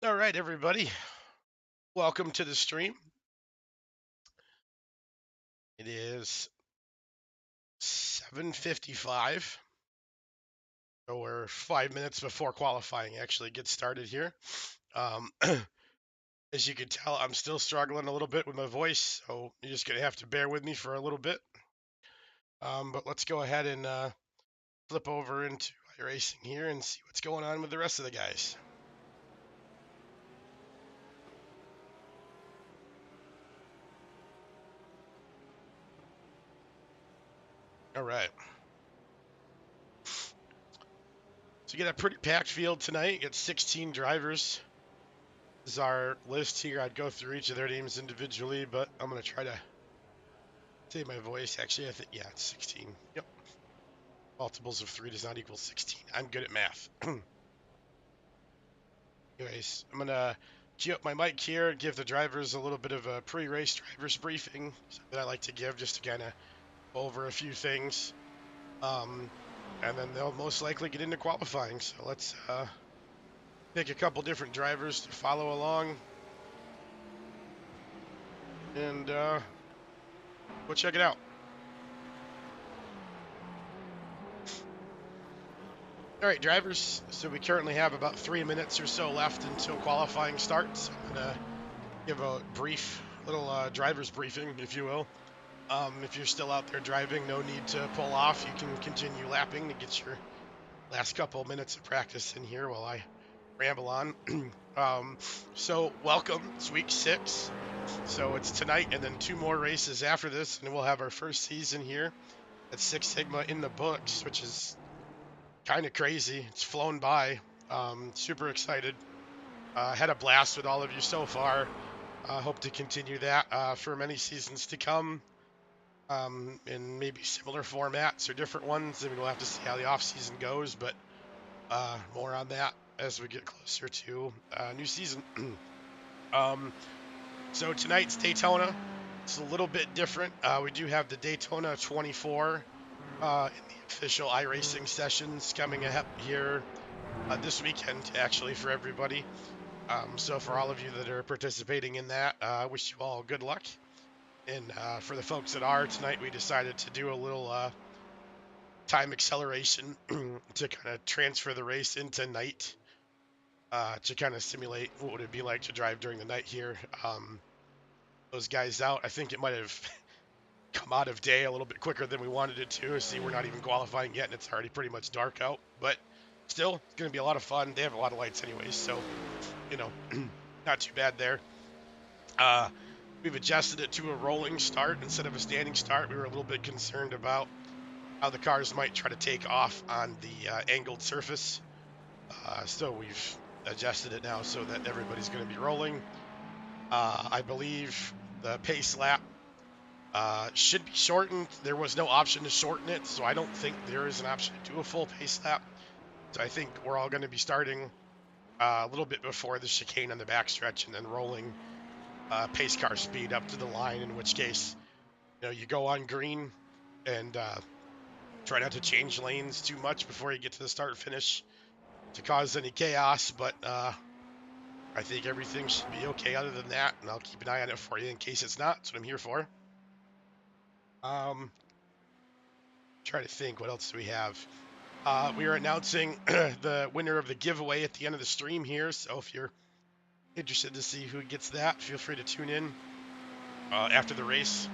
All right, everybody. Welcome to the stream. It is 7:55. So we're 5 minutes before qualifying actually gets started here. Um, as you can tell, I'm still struggling a little bit with my voice, so you're just gonna have to bear with me for a little bit. But let's go ahead and flip over into iRacing here and see what's going on with the rest of the guys. All right. So you get a pretty packed field tonight. You get 16 drivers. This is our list here. I'd go through each of their names individually, but I'm going to try to save my voice. Actually, I think, yeah, it's 16. Yep. Multiples of 3 does not equal 16. I'm good at math. Anyways, I'm going to cue up my mic here and give the drivers a little bit of a pre-race drivers briefing that I like to give just to kind of go over a few things. And then they'll most likely get into qualifying. So let's pick a couple different drivers to follow along. And go check it out. All right, drivers. So we currently have about 3 minutes or so left until qualifying starts. I'm going to give a brief little driver's briefing, if you will. If you're still out there driving, no need to pull off. You can continue lapping to get your last couple minutes of practice in here while I ramble on. So welcome. It's week 6. So it's tonight and then 2 more races after this, and we'll have our first season here at Six Sigma in the books, which is kind of crazy. It's flown by. Super excited. Had a blast with all of you so far. Hope to continue that for many seasons to come, in maybe similar formats or different ones. I mean, we'll have to see how the off season goes, but more on that as we get closer to new season. So tonight's Daytona. It's a little bit different. We do have the Daytona 24 in the official iRacing sessions coming up here this weekend, actually, for everybody. So for all of you that are participating in that, I wish you all good luck. And for the folks that are tonight, we decided to do a little time acceleration to kind of transfer the race into night, to kind of simulate what would it be like to drive during the night here. Those guys out, I think it might have come out of day a little bit quicker than we wanted it to. See, we're not even qualifying yet, and it's already pretty much dark out. But still, it's going to be a lot of fun. They have a lot of lights anyways, so, you know, not too bad there. We've adjusted it to a rolling start instead of a standing start. We were a little bit concerned about how the cars might try to take off on the angled surface. So we've adjusted it now so that everybody's going to be rolling. I believe the pace lap should be shortened. There was no option to shorten it, so I don't think there is an option to do a full pace lap. So I think we're all going to be starting a little bit before the chicane on the backstretch and then rolling pace car speed up to the line, in which case, you go on green and try not to change lanes too much before you get to the start finish to cause any chaos. But I think everything should be okay other than that, and I'll keep an eye on it for you in case it's not. That's what I'm here for. Try to think, what else do we have? We are announcing the winner of the giveaway at the end of the stream here, so if you're interested to see who gets that, feel free to tune in after the race.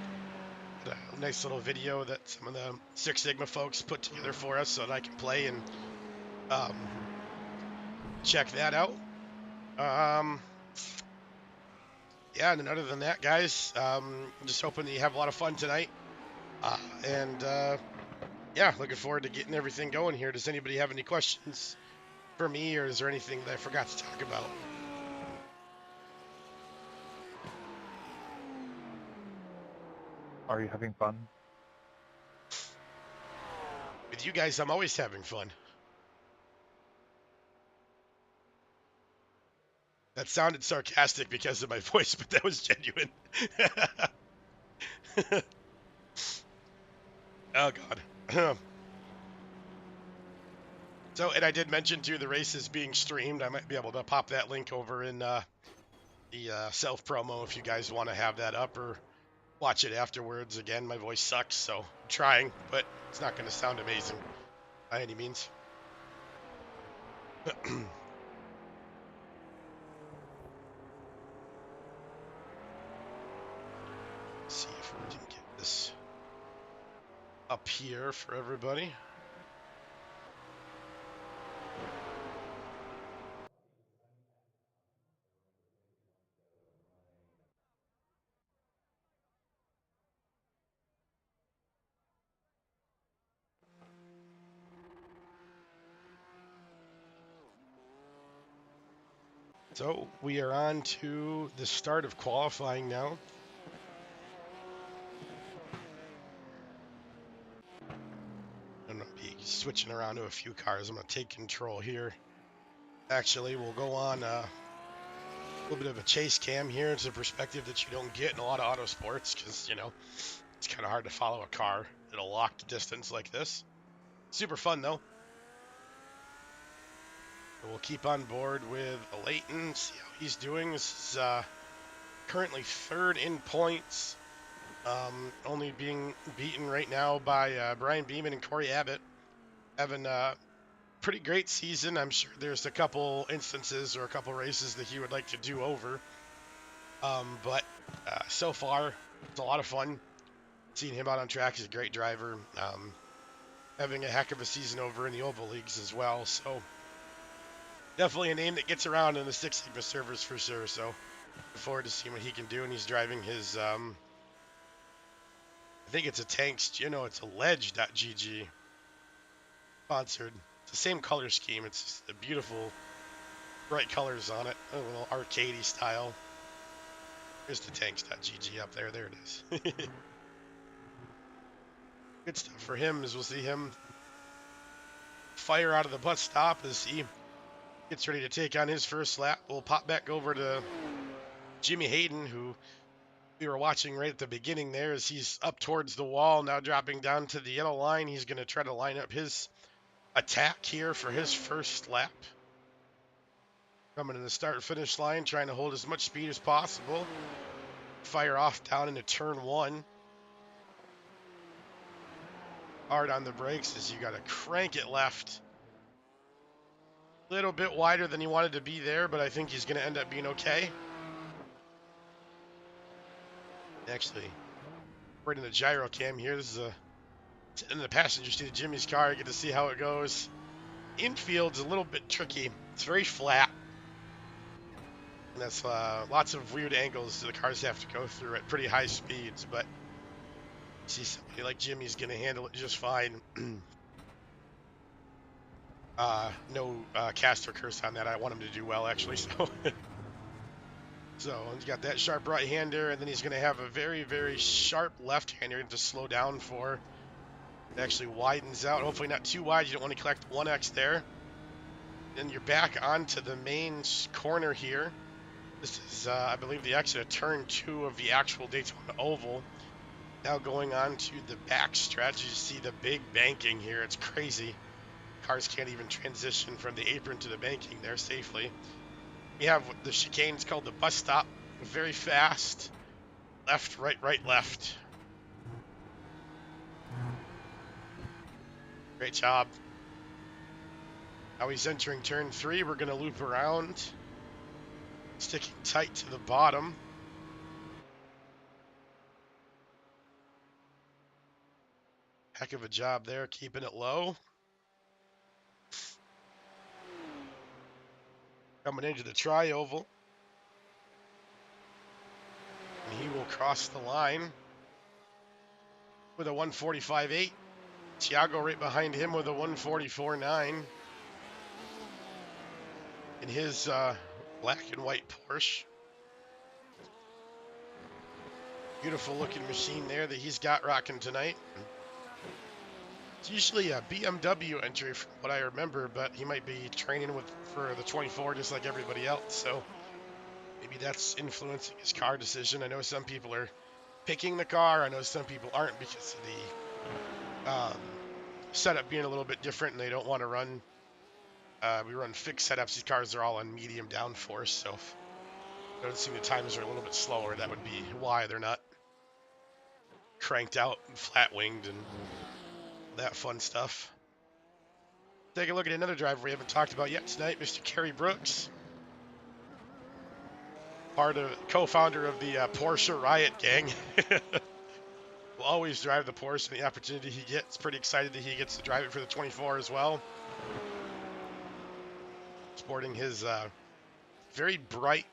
A nice little video that some of the Six Sigma folks put together for us so that I can play and check that out. Yeah, and then other than that, guys, I'm just hoping that you have a lot of fun tonight. Yeah, looking forward to getting everything going here. Does anybody have any questions for me, or is there anything that I forgot to talk about? Are you having fun? With you guys, I'm always having fun. That sounded sarcastic because of my voice, but that was genuine. Oh, God. So, and I did mention too, the race is being streamed. I might be able to pop that link over in the self promo if you guys want to have that up or watch it afterwards. Again, my voice sucks, so I'm trying, but it's not going to sound amazing by any means. See if we can get this up here for everybody. So we are on to the start of qualifying now. I'm going to be switching around to a few cars. I'm going to take control here. Actually, we'll go on a little bit of a chase cam here. It's a perspective that you don't get in a lot of auto sports because, you know, it's kind of hard to follow a car at a locked distance like this. Super fun, though. We'll keep on board with Leighton, see how he's doing. This is currently third in points, only being beaten right now by Brian Beeman and Corey Abbott. Having a pretty great season. I'm sure there's a couple instances or a couple races that he would like to do over. But so far, it's a lot of fun. Seeing him out on track, he's a great driver. Having a heck of a season over in the Oval Leagues as well. So definitely a name that gets around in the Six Sigma servers for sure. So look forward to seeing what he can do. And he's driving his, I think it's a Tanks, you know, it's a Ledge.gg sponsored. It's the same color scheme. It's just a beautiful, bright colors on it. A little arcadey style. Here's the Tanks.gg up there. There it is. Good stuff for him as we'll see him fire out of the bus stop as he gets ready to take on his first lap. We'll pop back over to Jimmy Hayden, who we were watching right at the beginning there as he's up towards the wall, now dropping down to the yellow line. He's going to try to line up his attack here for his first lap. Coming to the start-finish line, trying to hold as much speed as possible. Fire off down into turn one. Hard on the brakes as you got to crank it left. A little bit wider than he wanted to be there, but I think he's going to end up being okay. Actually, right in the gyro cam here. This is in the passenger seat of Jimmy's car. You get to see how it goes. Infield's a little bit tricky. It's very flat. And that's lots of weird angles the cars have to go through at pretty high speeds, but see somebody like Jimmy's going to handle it just fine. No cast or curse on that. I want him to do well, actually. So he's got that sharp right-hander, and then he's going to have a very, very sharp left-hander to slow down for. It actually widens out. Hopefully not too wide. You don't want to collect 1X there. Then you're back onto the main corner here. This is, I believe, the exit of turn 2 of the actual Daytona Oval. Now going on to the back stretch. You see the big banking here. It's crazy. Cars can't even transition from the apron to the banking there safely. We have the chicane. It's called the bus stop. Very fast. Left, right, right, left. Great job. Now he's entering turn 3. We're going to loop around. Sticking tight to the bottom. Heck of a job there, keeping it low. Coming into the tri-oval. And he will cross the line with a 145.8. Thiago right behind him with a 144.9. In his black and white Porsche. Beautiful looking machine there that he's got rocking tonight. It's usually a BMW entry from what I remember, but he might be training for the 24 just like everybody else. So maybe that's influencing his car decision. I know some people are picking the car. I know some people aren't because of the setup being a little bit different and they don't want to run we run fixed setups. These cars are all on medium downforce, so if noticing the times are a little bit slower, that would be why they're not cranked out and flat winged and that fun stuff. Take a look at another driver we haven't talked about yet tonight, Mr. Kerry Brooks. Co-founder of the Porsche Riot Gang. Will always drive the Porsche and the opportunity he gets. Pretty excited that he gets to drive it for the 24 as well. Sporting his very bright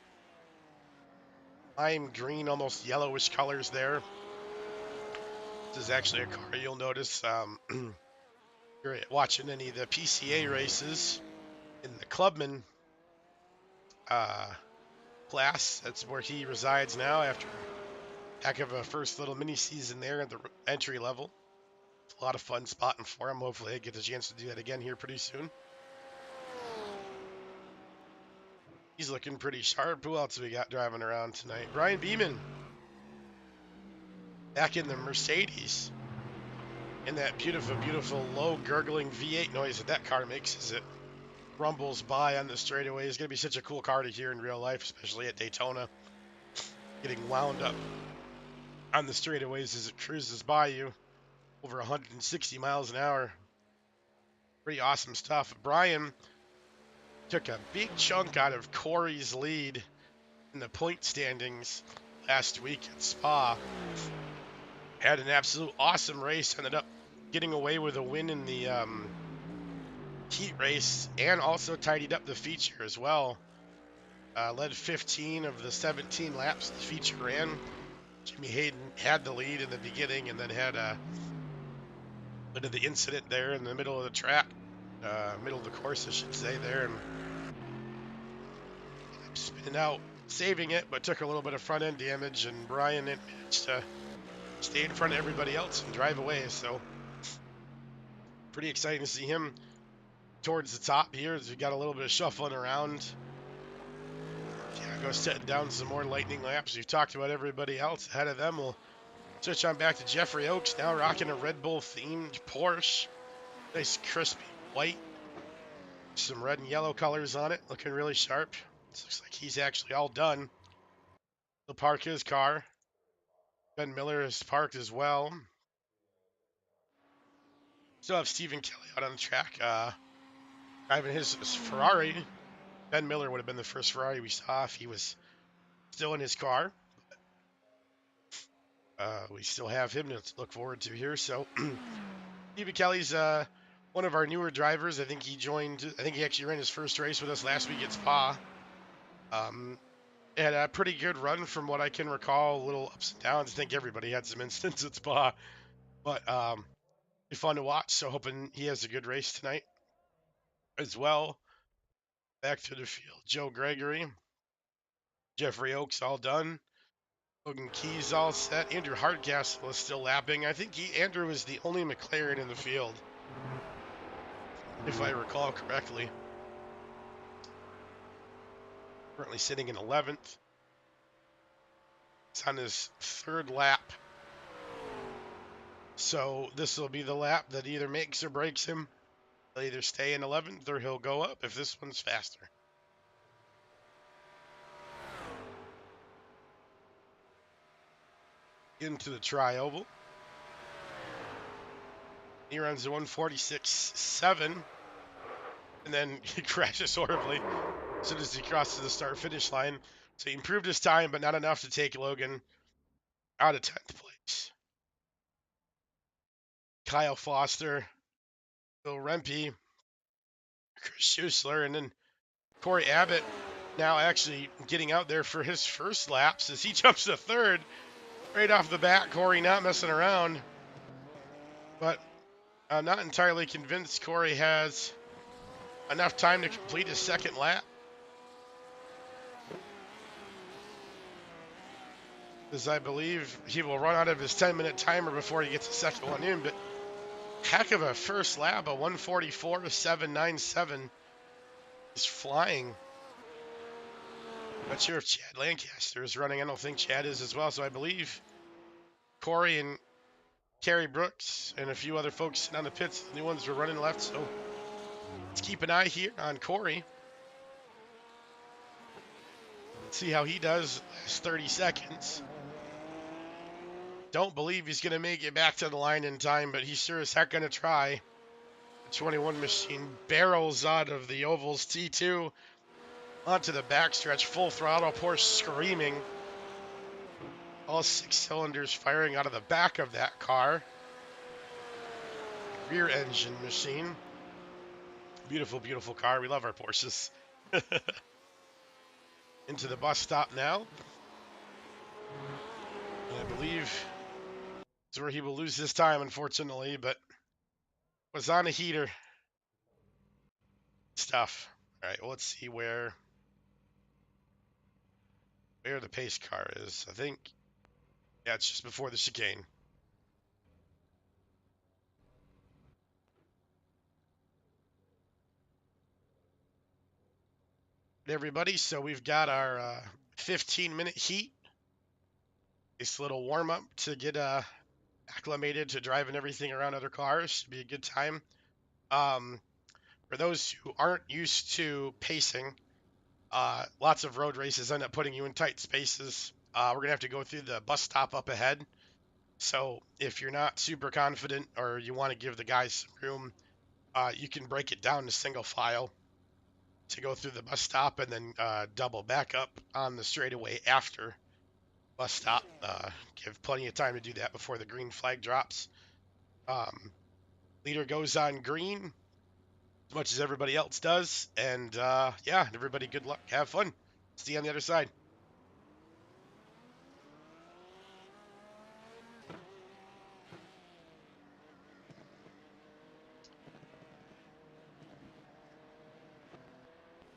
lime green, almost yellowish colors there. This is actually a car you'll notice you're watching any of the PCA races in the Clubman class. That's where he resides now after a heck of a first little mini season there at the entry level. It's a lot of fun spotting for him. Hopefully I get the chance to do that again here pretty soon. He's looking pretty sharp. Who else we got driving around tonight? Brian Beeman. Back in the Mercedes. And that beautiful, beautiful low gurgling V8 noise that car makes as it rumbles by on the straightaway is going to be such a cool car to hear in real life, especially at Daytona. Getting wound up on the straightaways as it cruises by you over 160 miles an hour. Pretty awesome stuff. Brian took a big chunk out of Corey's lead in the point standings last week at Spa. Had an absolute awesome race. Ended up getting away with a win in the heat race and also tidied up the feature as well. Led 15 of the 17 laps the feature ran. Jimmy Hayden had the lead in the beginning and then had a bit of the incident there in the middle of the track, middle of the course, I should say, there, and spinning out, saving it, but took a little bit of front end damage, and Brian managed to stay in front of everybody else and drive away. So pretty exciting to see him towards the top here as we got a little bit of shuffling around. Go setting down some more lightning laps. We've talked about everybody else ahead of them. We'll switch on back to Jeffrey Oaks now, rocking a Red Bull themed Porsche. Nice crispy white. Some red and yellow colors on it. Looking really sharp. Looks like he's actually all done. He'll park his car. Ben Miller is parked as well. Still have Stephen Kelly out on the track. Driving his Ferrari. Ben Miller would have been the first Ferrari we saw if he was still in his car. We still have him to look forward to here. So Stephen Kelly's one of our newer drivers. I think he actually ran his first race with us last week at Spa. Had a pretty good run from what I can recall. A little ups and downs. I think everybody had some instances at Spa. But be fun to watch. So hoping he has a good race tonight as well. Back to the field. Joe Gregory. Jeffrey Oaks all done. Logan Keys all set. Andrew Hardcastle is still lapping. I think Andrew is the only McLaren in the field, if I recall correctly. Currently sitting in 11th. It's on his third lap. So this will be the lap that either makes or breaks him. He'll either stay in 11th or he'll go up if this one's faster. Into the tri-oval. He runs a 146.7 and then he crashes horribly as soon as he crosses the start-finish line. So he improved his time, but not enough to take Logan out of 10th place. Kyle Foster, Bill Rempe, Chris Schuessler, and then Corey Abbott now actually getting out there for his first laps as he jumps to third right off the bat. Corey not messing around, but I'm not entirely convinced Corey has enough time to complete his second lap, as I believe he will run out of his 10-minute timer before he gets the second one in. But heck of a first lap, a 144.797 is flying. Not sure if Chad Lancaster is running. I don't think Chad is as well. So I believe Corey and Kerry Brooks and a few other folks sitting on the pits, the new ones were running left. So Let's keep an eye here on Corey. See how he does last 30 seconds. Don't believe he's going to make it back to the line in time, but he's sure as heck going to try. The 21 machine barrels out of the ovals T2 onto the backstretch, full throttle, Porsche screaming. All 6 cylinders firing out of the back of that car. Rear engine machine. Beautiful, beautiful car. We love our Porsches. Into the bus stop now. And I believe it's where he will lose his time, unfortunately, but was on a heater. Stuff. All right, well, let's see where the pace car is. I think, yeah, it's just before the chicane. Everybody, so we've got our 15-minute heat. This little warm-up to get acclimated to driving everything around other cars. Should be a good time. For those who aren't used to pacing, lots of road races end up putting you in tight spaces. We're going to have to go through the bus stop up ahead. So if you're not super confident or you want to give the guys some room, you can break it down to single file to go through the bus stop and then double back up on the straightaway after bus stop. Give plenty of time to do that before the green flag drops. Leader goes on green as much as everybody else does. And yeah, everybody good luck. Have fun. See you on the other side.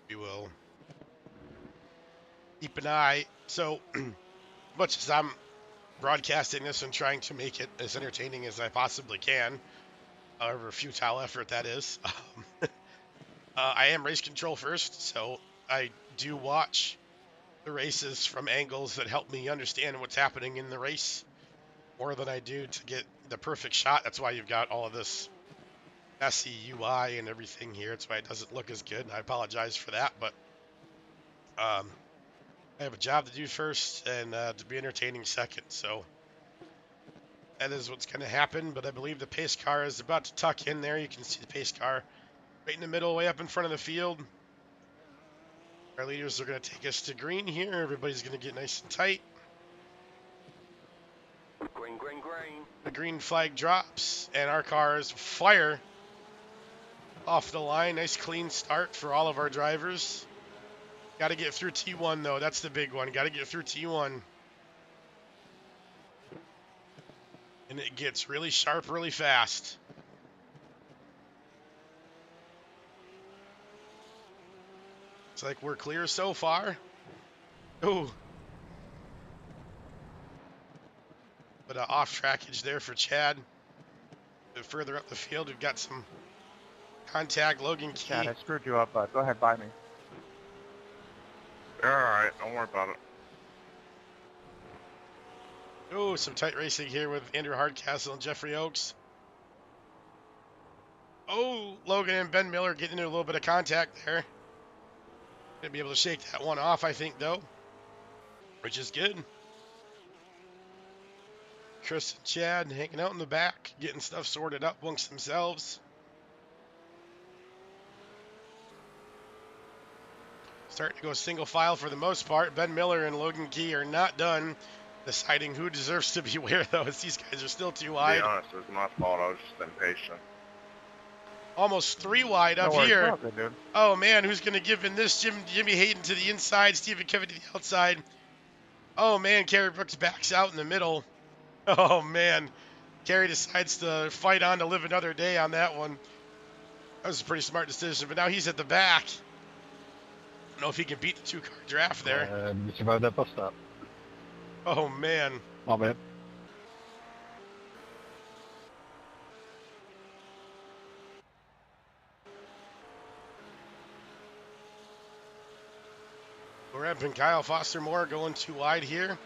We will keep an eye. So much as I'm broadcasting this and trying to make it as entertaining as I possibly can, however futile effort that is, I am race control first, so I do watch the races from angles that help me understand what's happening in the race more than I do to get the perfect shot. That's why you've got all of this messy UI and everything here. That's why it doesn't look as good, and I apologize for that, but I have a job to do first and to be entertaining second, so that is what's going to happen. But I believe the pace car is about to tuck in there. You can see the pace car right in the middle, way up in front of the field. Our leaders are going to take us to green here. Everybody's going to get nice and tight. Green, green, green. The green flag drops, and our cars fire off the line. Nice clean start for all of our drivers. Got to get through T1, though. That's the big one. Got to get through T1. And it gets really sharp really fast. It's like we're clear so far. Oh. But off trackage there for Chad. A bit further up the field, we've got some contact. Logan Key. Chad, I screwed you up, bud. Go ahead, buy me. All right, don't worry about it. Oh, some tight racing here with Andrew Hardcastle and Jeffrey Oakes. Oh, Logan and Ben Miller getting into a little bit of contact there. Gonna be able to shake that one off, I think, though, which is good. Chris and Chad hanging out in the back, getting stuff sorted up amongst themselves. Starting to go single file for the most part. Ben Miller and Logan Key are not done deciding who deserves to be where, though, as these guys are still too wide. To be honest, it was my fault. I was just impatient. Almost 3 wide up here. Good, oh, man, who's going to give in this? Jimmy Hayden to the inside, Stephen Kevin to the outside. Oh, man, Kerry Brooks backs out in the middle. Oh, man. Kerry decides to fight on to live another day on that one. That was a pretty smart decision, but now he's at the back. I don't know if he can beat the 2-car draft there. You survived that bus stop. Oh, man. Oh, man. Loren and Kyle Foster Moore going too wide here.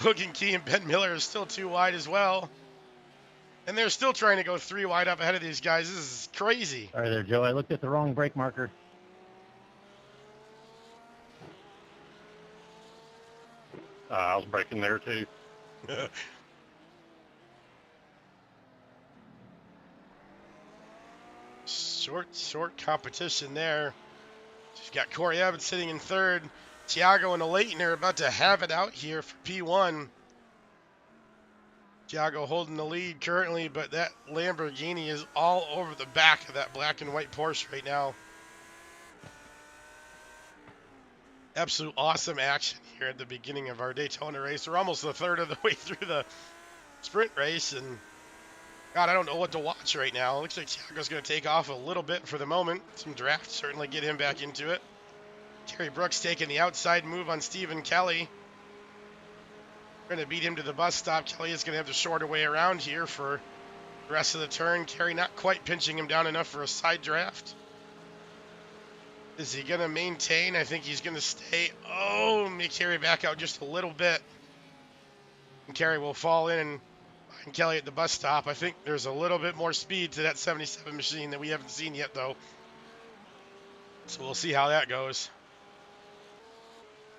Logan Key and Ben Miller are still too wide as well. And they're still trying to go 3 wide up ahead of these guys. This is crazy. Sorry there, Joe. I looked at the wrong brake marker. I was braking there too. Short competition there. You've got Corey Evans sitting in third. Thiago and Leighton are about to have it out here for P1. Thiago holding the lead currently, but that Lamborghini is all over the back of that black and white Porsche right now. Absolute awesome action here at the beginning of our Daytona race. We're almost a third of the way through the sprint race, and God, I don't know what to watch right now. It looks like Thiago's going to take off a little bit for the moment. Some draft certainly get him back into it. Kerry Brooks taking the outside move on Stephen Kelly. Going to beat him to the bus stop. Kelly is going to have the shorter way around here for the rest of the turn. Kerry not quite pinching him down enough for a side draft. Is he going to maintain? I think he's going to stay. Oh, make Kerry back out just a little bit. And Kerry will fall in and find Kelly at the bus stop. I think there's a little bit more speed to that 77 machine that we haven't seen yet, though. So we'll see how that goes.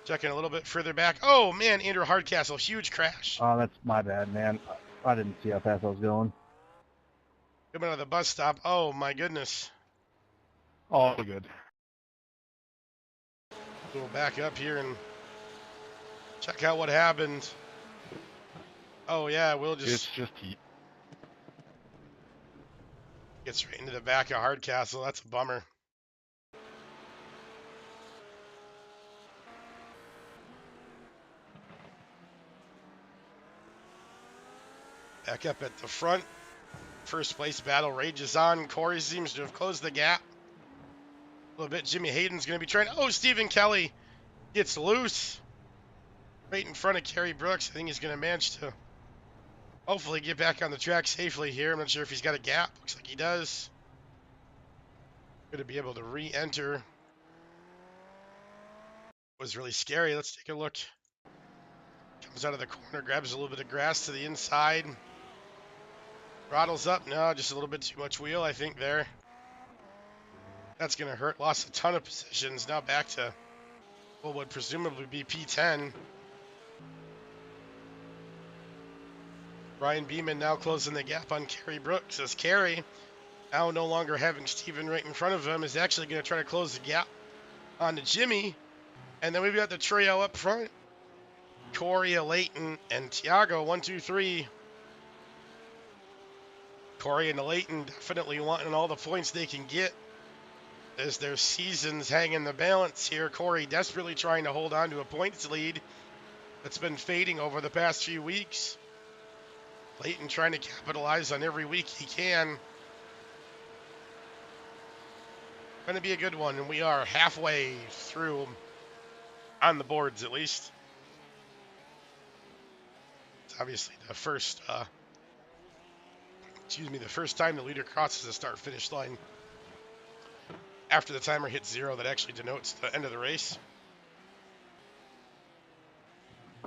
Checking a little bit further back. Oh, man, Andrew Hardcastle, huge crash. Oh, that's my bad, man. I didn't see how fast I was going. Coming out of the bus stop. Oh, my goodness. All good. We'll back up here and check out what happened. Oh, yeah, we'll just... It's just heat. Gets right into the back of Hardcastle. That's a bummer. Back up at the front. First place battle rages on. Corey seems to have closed the gap a little bit. Jimmy Hayden's going to be trying. Oh, Stephen Kelly gets loose right in front of Kerry Brooks. I think he's going to manage to hopefully get back on the track safely here. I'm not sure if he's got a gap. Looks like he does. Going to be able to re-enter. Was really scary. Let's take a look. Comes out of the corner, grabs a little bit of grass to the inside. Throttles up. No, just a little bit too much wheel, I think, there. That's going to hurt. Lost a ton of positions. Now back to what would presumably be P10. Ryan Beeman now closing the gap on Kerry Brooks. As Kerry, now no longer having Steven right in front of him, is actually going to try to close the gap onto Jimmy. And then we've got the trio up front. Corey, Leighton, and Thiago. 1, 2, 3. Corey and Leighton definitely wanting all the points they can get as their seasons hang in the balance here. Corey desperately trying to hold on to a points lead that's been fading over the past few weeks. Leighton trying to capitalize on every week he can. Going to be a good one, and we are halfway through on the boards at least. It's obviously the first the first time the leader crosses the start-finish line after the timer hits 0. That actually denotes the end of the race.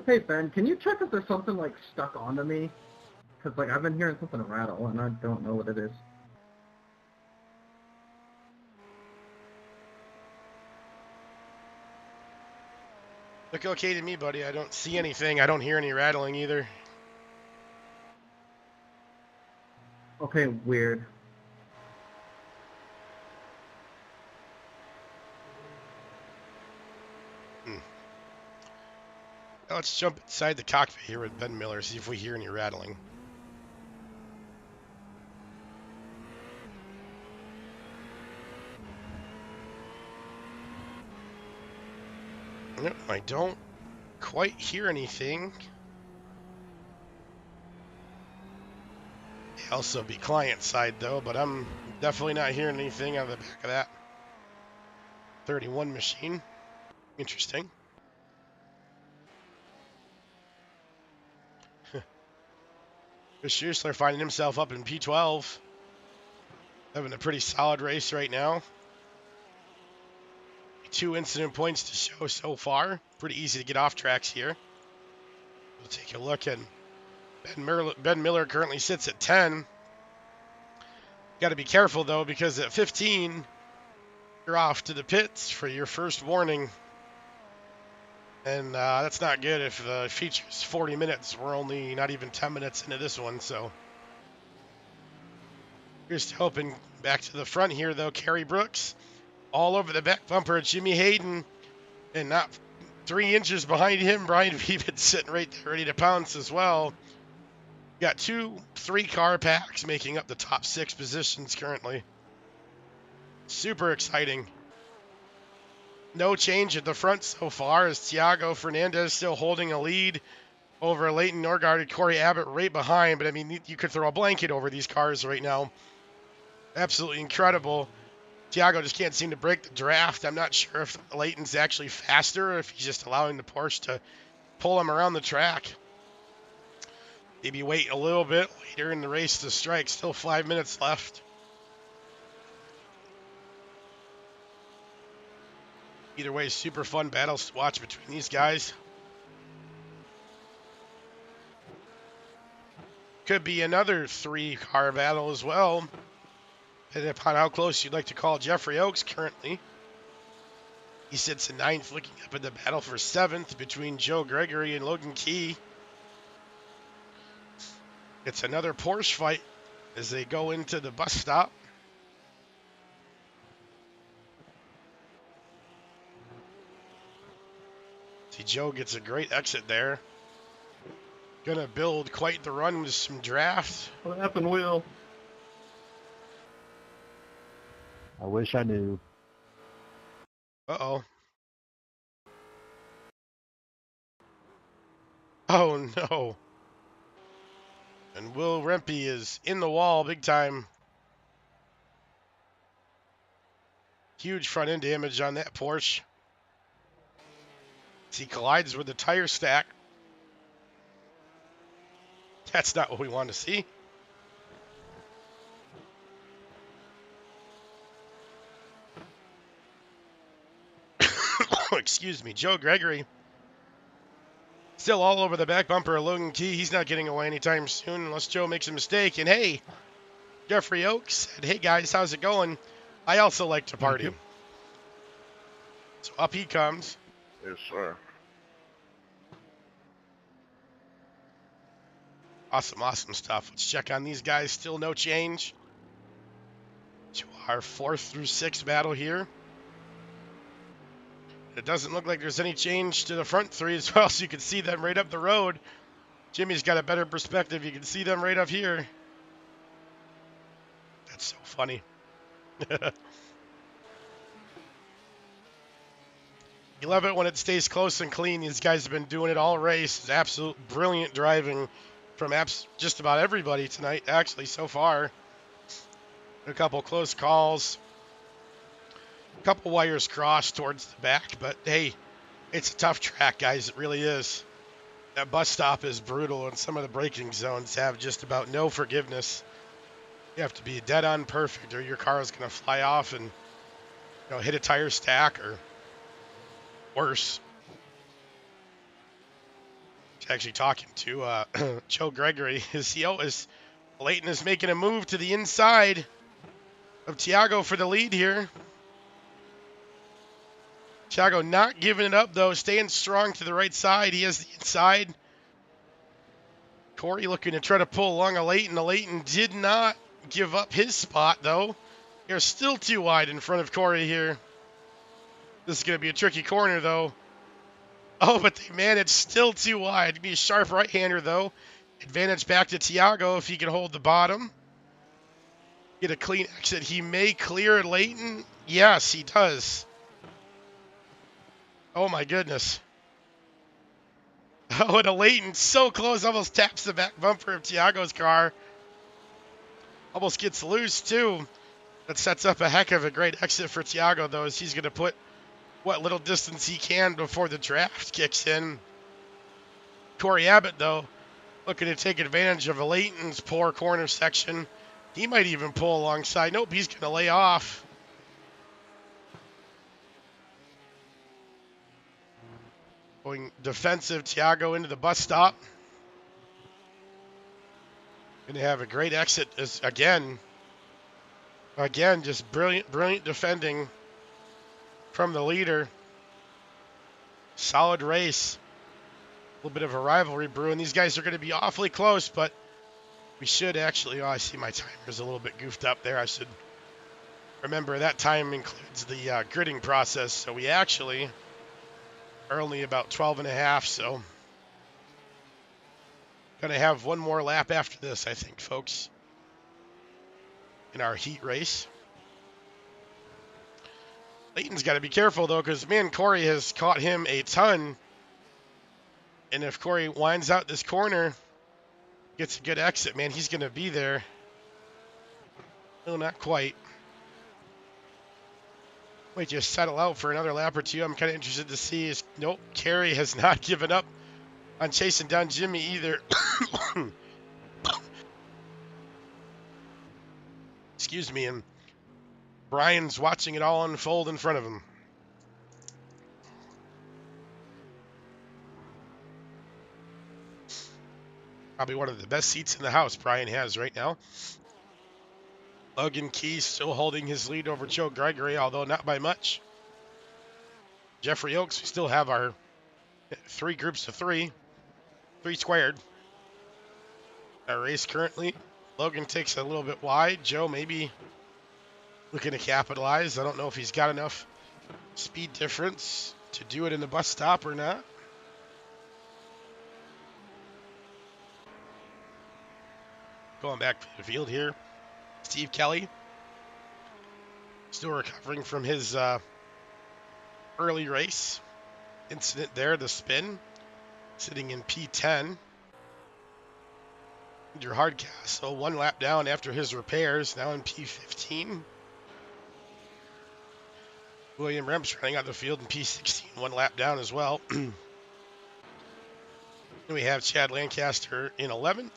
Hey, Ben, can you check if there's something, like, stuck onto me? Because, like, I've been hearing something rattle, and I don't know what it is. Look okay to me, buddy. I don't see anything. I don't hear any rattling either. Okay, weird. Now let's jump inside the cockpit here with Ben Miller, see if we hear any rattling. No, I don't quite hear anything. May also be client side though, but I'm definitely not hearing anything on the back of that 31 machine. Interesting. Chris Schuessler finding himself up in P12. Having a pretty solid race right now. 2 incident points to show so far. Pretty easy to get off tracks here. We'll take a look and Ben Miller currently sits at 10. Got to be careful, though, because at 15, you're off to the pits for your first warning. And that's not good if the feature's 40 minutes. We're only not even 10 minutes into this one, so. Here's to hoping back to the front here, though. Kerry Brooks all over the back bumper of Jimmy Hayden. And not 3 inches behind him, Brian Vieved sitting right there ready to pounce as well. Got 2 3-car packs making up the top 6 positions currently. Super exciting. No change at the front so far as Thiago Fernandez still holding a lead over Leighton Norgard and Corey Abbott right behind. But, I mean, you could throw a blanket over these cars right now. Absolutely incredible. Thiago just can't seem to break the draft. I'm not sure if Leighton's actually faster or if he's just allowing the Porsche to pull him around the track. Maybe wait a little bit later in the race to strike. Still 5 minutes left. Either way, super fun battles to watch between these guys. Could be another 3-car battle as well, depending upon how close you'd like to call Jeffrey Oaks currently. He sits in 9th, looking up at the battle for 7th between Joe Gregory and Logan Key. It's another Porsche fight as they go into the bus stop. See, Joe gets a great exit there. Gonna build quite the run with some draft. What happened, Will? I wish I knew. Uh-oh. Oh, no. And Will Rempe is in the wall big time. Huge front end damage on that Porsche. As he collides with the tire stack. That's not what we want to see. Excuse me. Joe Gregory. Still all over the back bumper of Logan Key. He's not getting away anytime soon unless Joe makes a mistake. And hey, Jeffrey Oaks said, hey guys, how's it going? I also like to party. So up he comes. Yes, sir. Awesome, awesome stuff. Let's check on these guys. Still no change to our 4th through 6th battle here. It doesn't look like there's any change to the front 3 as well, so you can see them right up the road. Jimmy's got a better perspective. You can see them right up here. That's so funny. You love it when it stays close and clean. These guys have been doing it all race. It's absolute brilliant driving from just about everybody tonight, actually, so far. A couple close calls. A couple wires crossed towards the back, but hey, it's a tough track, guys. It really is. That bus stop is brutal, and some of the braking zones have just about no forgiveness. You have to be dead on perfect, or your car is going to fly off and hit a tire stack or worse. Actually talking to Joe Gregory. His CO is Leighton is making a move to the inside of Thiago for the lead here. Thiago not giving it up though, staying strong to the right side. He has the inside. Corey looking to try to pull along a Leighton. Leighton did not give up his spot though. They're still too wide in front of Corey here. This is going to be a tricky corner though. Oh, but they managed still too wide. Be a sharp right-hander, though. Advantage back to Thiago if he can hold the bottom. Get a clean exit. He may clear Leighton. Yes, he does. Oh, my goodness. Oh, and a Leighton so close. Almost taps the back bumper of Thiago's car. Almost gets loose, too. That sets up a heck of a great exit for Thiago, though, as he's going to put what little distance he can before the draft kicks in. Corey Abbott, though, looking to take advantage of Leighton's poor corner section. He might even pull alongside. Nope, he's going to lay off. Going defensive, Thiago into the bus stop. Going to have a great exit again, just brilliant defending from the leader. Solid race. A little bit of a rivalry brewing. These guys are going to be awfully close, but we should actually... Oh, I see my timer's a little bit goofed up there. I should remember that time includes the gridding process, so we actually are only about 12 and a half, so going to have one more lap after this, I think, folks, in our heat race. Leighton's got to be careful, though, because, man, Corey has caught him a ton. And if Corey winds out this corner, gets a good exit, man, he's going to be there. No, not quite. Wait, just settle out for another lap or two. I'm kind of interested to see. Nope, Kerry has not given up on chasing down Jimmy either. Excuse me, and Brian's watching it all unfold in front of him. Probably one of the best seats in the house Brian has right now. Logan Key still holding his lead over Joe Gregory, although not by much. Jeffrey Oaks, we still have our 3 groups of 3 squared. Our race currently, Logan takes a little bit wide. Joe maybe looking to capitalize. I don't know if he's got enough speed difference to do it in the bus stop or not. Going back to the field here, Steve Kelly still recovering from his early race incident there, the spin, sitting in P10. Andrew Hardcastle, 1 lap down after his repairs, now in P15. William Remps running out the field in P16, 1 lap down as well. And we have Chad Lancaster in 11th.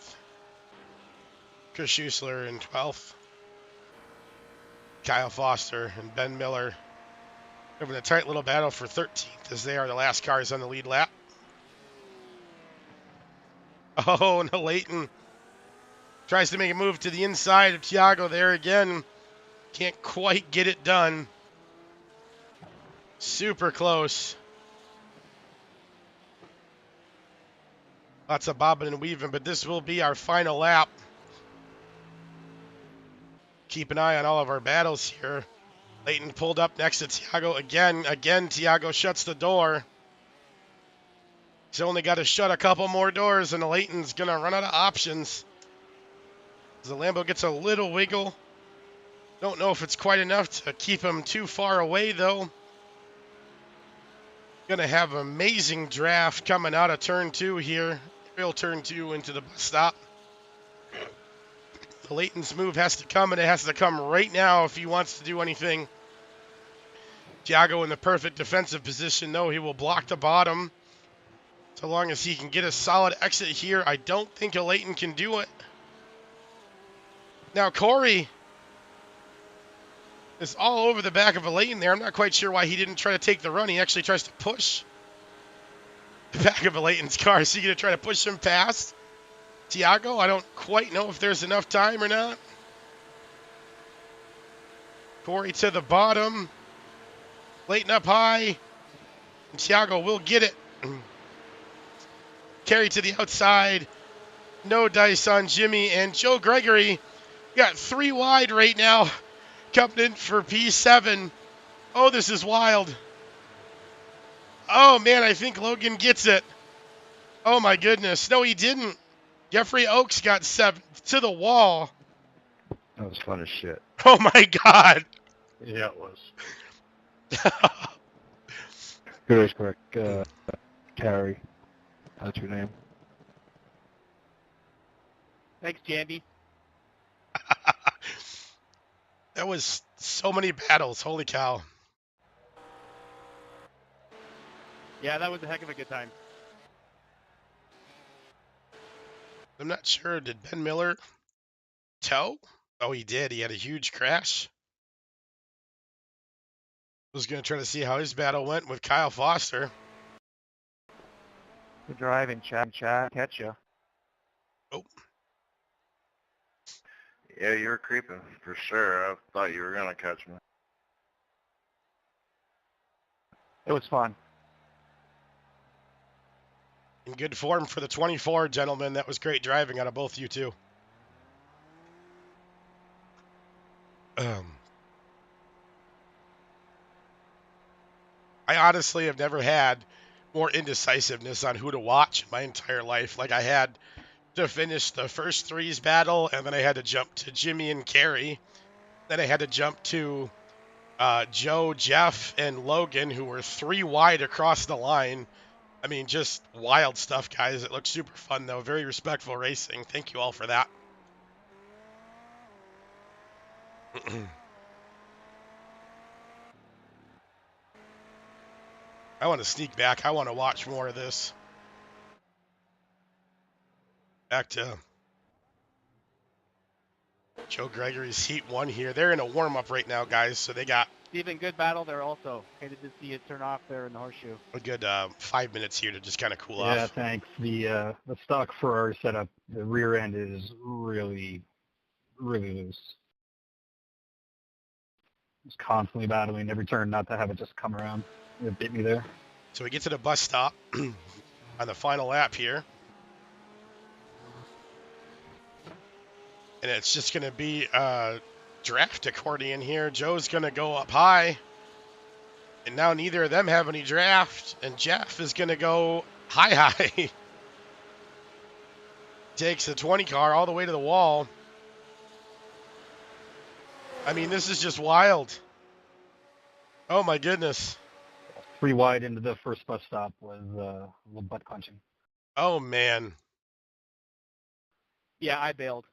Chris Schuessler in 12th. Kyle Foster and Ben Miller having a tight little battle for 13th as they are the last cars on the lead lap. Oh, no, Leighton tries to make a move to the inside of Thiago there again. Can't quite get it done. Super close. Lots of bobbing and weaving, but this will be our final lap. Keep an eye on all of our battles here. Leighton pulled up next to Thiago again. Again, Thiago shuts the door. He's only got to shut a couple more doors, and Leighton's going to run out of options. The Lambo gets a little wiggle. Don't know if it's quite enough to keep him too far away, though. Going to have an amazing draft coming out of turn 2 here. Real turn 2 into the bus stop. The Leighton's move has to come, and it has to come right now if he wants to do anything. Thiago in the perfect defensive position, though. He will block the bottom. So long as he can get a solid exit here, I don't think a Leighton can do it. Now, Corey is all over the back of a Leighton there. I'm not quite sure why he didn't try to take the run. He actually tries to push the back of a Leighton's car. Is he going to try to push him past Thiago? I don't quite know if there's enough time or not. Corey to the bottom. Leighton up high. And Thiago will get it. Carry to the outside. No dice on Jimmy. And Joe Gregory got 3 wide right now. Coming in for P7. Oh, this is wild. Oh, man, I think Logan gets it. Oh, my goodness. No, he didn't. Jeffrey Oaks got 7th to the wall. That was fun as shit. Oh, my God. Yeah, it was. Good race, correct. Carrie. That's your name. Thanks, Jandy. That was so many battles. Holy cow. Yeah, that was a heck of a good time. I'm not sure. Did Ben Miller tow? Oh, he did. He had a huge crash. Was going to try to see how his battle went with Kyle Foster. Good driving, Chad. Catch ya. Oh. Yeah, you were creeping for sure. I thought you were gonna catch me. It was fun. In good form for the 24, gentlemen. That was great driving out of both you two. I honestly have never had more indecisiveness on who to watch in my entire life. Like I had to finish the first threes battle, and then I had to jump to Jimmy and Carrie. Then I had to jump to Joe, Jeff, and Logan, who were 3 wide across the line. I mean, just wild stuff, guys. It looked super fun, though. Very respectful racing. Thank you all for that. I want to sneak back. I want to watch more of this. Back to Joe Gregory's Heat 1 here. They're in a warm-up right now, guys, so they got Steven, good battle there also. Hated to see it turn off there in the horseshoe. a good 5 minutes here to just kind of cool Yeah, off. thanks. The stock for our setup, the rear end is really, really loose. Just constantly battling every turn not to have it just come around. It bit me there. So we get to the bus stop on the final lap here. And it's just going to be a draft accordion here. Joe's going to go up high. And now neither of them have any draft. And Jeff is going to go high. Takes the 20 car all the way to the wall. I mean, this is just wild. Oh, my goodness. 3 wide into the first bus stop was a little butt clenching. Oh, man. Yeah, I bailed.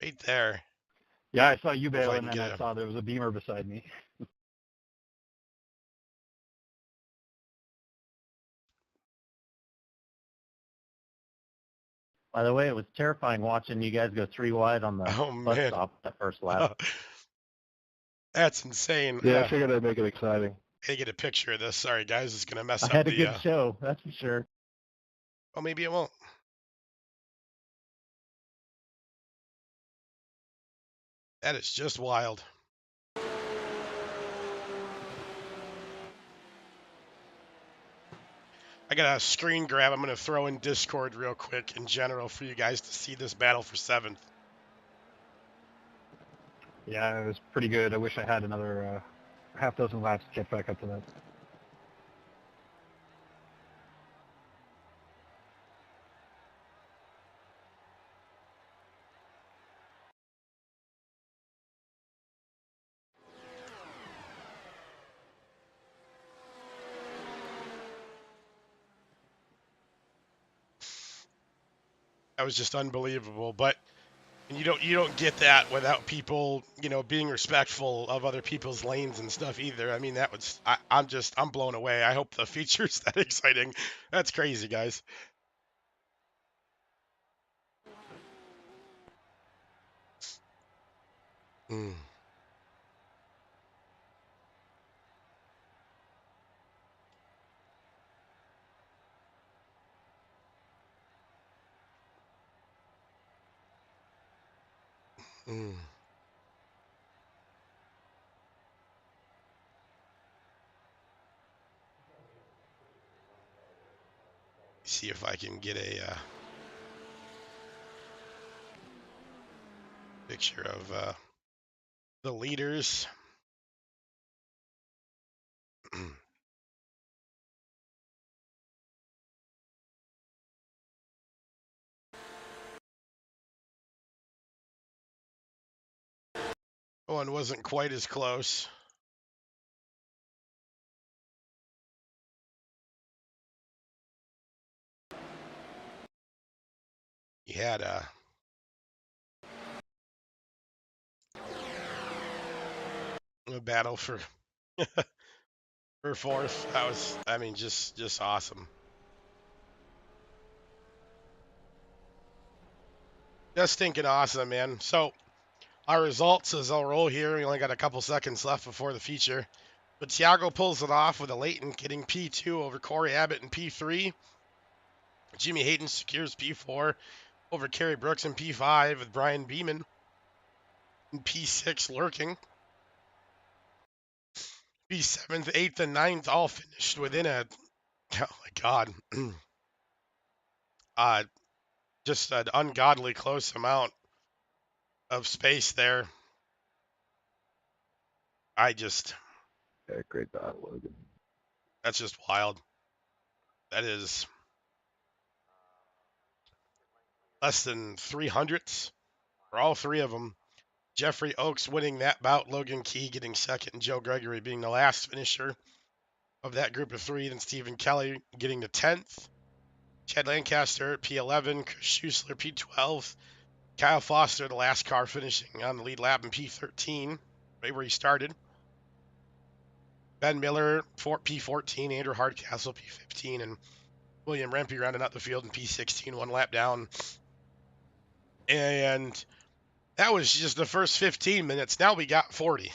Right there. Yeah, I saw you If bail, I and can then get I saw there was a Beamer beside me. By the way, it was terrifying watching you guys go 3 wide on the bus man. stop that first lap. That's insane. Yeah, I figured I'd make it exciting. I get a picture of this. Sorry, guys. It's going to mess I up had a the... good show, that's for sure. Oh, maybe it won't. That is just wild. I got a screen grab I'm going to throw in Discord real quick in general for you guys to see this battle for 7th. Yeah, it was pretty good. I wish I had another half dozen laps to get back up to that. That was just unbelievable. But you don't get that without people, being respectful of other people's lanes and stuff either. I mean, that was I'm blown away. I hope the feature's that exciting. That's crazy, guys. Mm. Mm. See if I can get a picture of the leaders. One wasn't quite as close. He had a battle for for 4th. That was, I mean, just awesome. Just stinking awesome, man. So our results as I'll roll here. We only got a couple seconds left before the feature. But Thiago pulls it off with a Leighton getting P2 over Corey Abbott in P3. Jimmy Hayden secures P4. over Kerry Brooks in P5 with Brian Beeman in P6 lurking. P7th, 8th, and 9th all finished within a, oh my God, just an ungodly close amount of space there. Yeah, great battle, Logan. That's just wild. That is less than 300ths for all three of them. Jeffrey Oakes winning that bout, Logan Key getting second, and Joe Gregory being the last finisher of that group of three. Then Stephen Kelly getting the 10th. Chad Lancaster P11, Chris Schuessler P12, Kyle Foster, the last car, finishing on the lead lap in P13, right where he started. Ben Miller P14, Andrew Hardcastle P15, and William Rempe rounding out the field in P16, one lap down. And that was just the first 15 minutes. Now we got 40.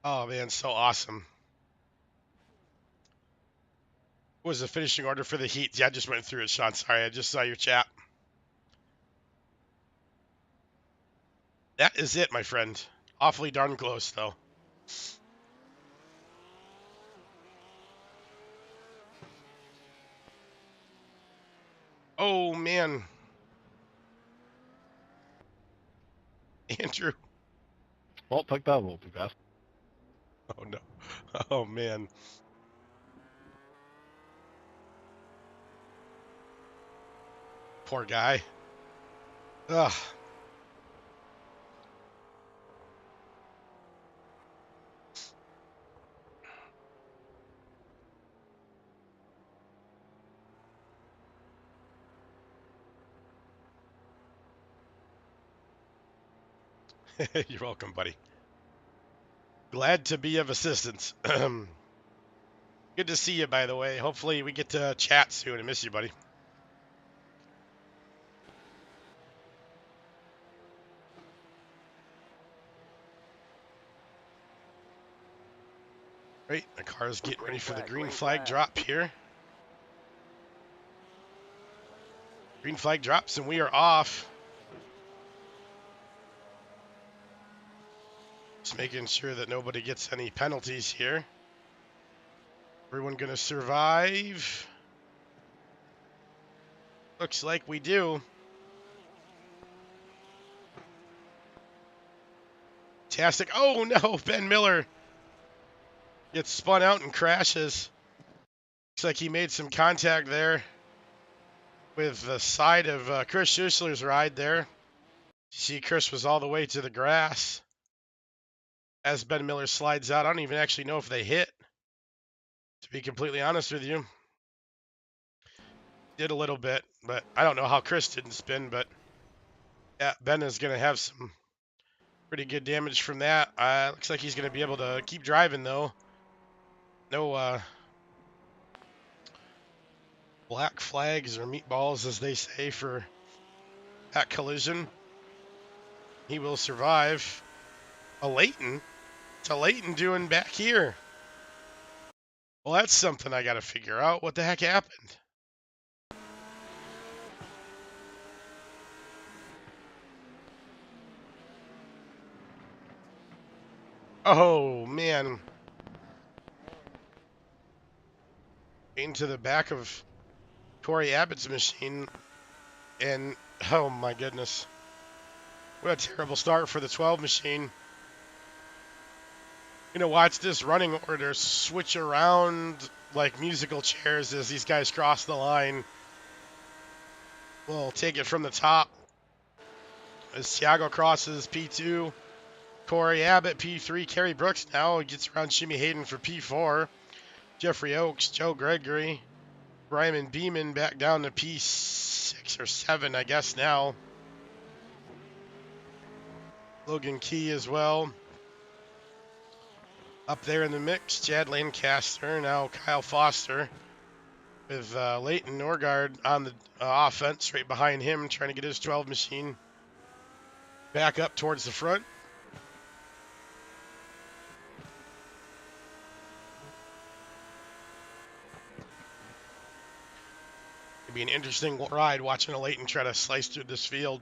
Oh, man, so awesome. What was the finishing order for the heat? Yeah, I just went through it, Sean. Sorry, I just saw your chat. That is it, my friend. Awfully darn close, though. Oh, man. Andrew. Well, take that a little too fast. Oh, no. Oh, man. Poor guy. Ugh. You're welcome, buddy. Glad to be of assistance. Good to see you, by the way. Hopefully we get to chat soon. I miss you, buddy. Right, the car's getting ready for the green flag drop here. Green flag drops and we are off. Just making sure that nobody gets any penalties here. Everyone gonna survive? Looks like we do. Fantastic. Oh no, Ben Miller gets spun out and crashes. Looks like he made some contact there with the side of Chris Schuessler's ride there. You see Chris was all the way to the grass as Ben Miller slides out. I don't even actually know if they hit, to be completely honest with you. Did a little bit, but I don't know how Chris didn't spin, but yeah, Ben is going to have some pretty good damage from that. Looks like he's going to be able to keep driving, though. No black flags or meatballs, as they say, for that collision. He will survive. A Leighton? What's a Leighton doing back here? Well, that's something I got to figure out. What the heck happened? Oh, man. Into the back of Corey Abbott's machine. And, oh my goodness. What a terrible start for the 12 machine. Gonna watch this running order switch around like musical chairs as these guys cross the line. We'll take it from the top. As Thiago crosses P2. Corey Abbott, P3. Kerry Brooks now gets around Jimmy Hayden for P4. Jeffrey Oakes, Joe Gregory. Ryman Beeman back down to P6 or 7, I guess now. Logan Key as well. Up there in the mix, Chad Lancaster, now Kyle Foster. With Leighton Norgard on the offense right behind him, trying to get his 12 machine back up towards the front. It'd be an interesting ride watching a Leighton try to slice through this field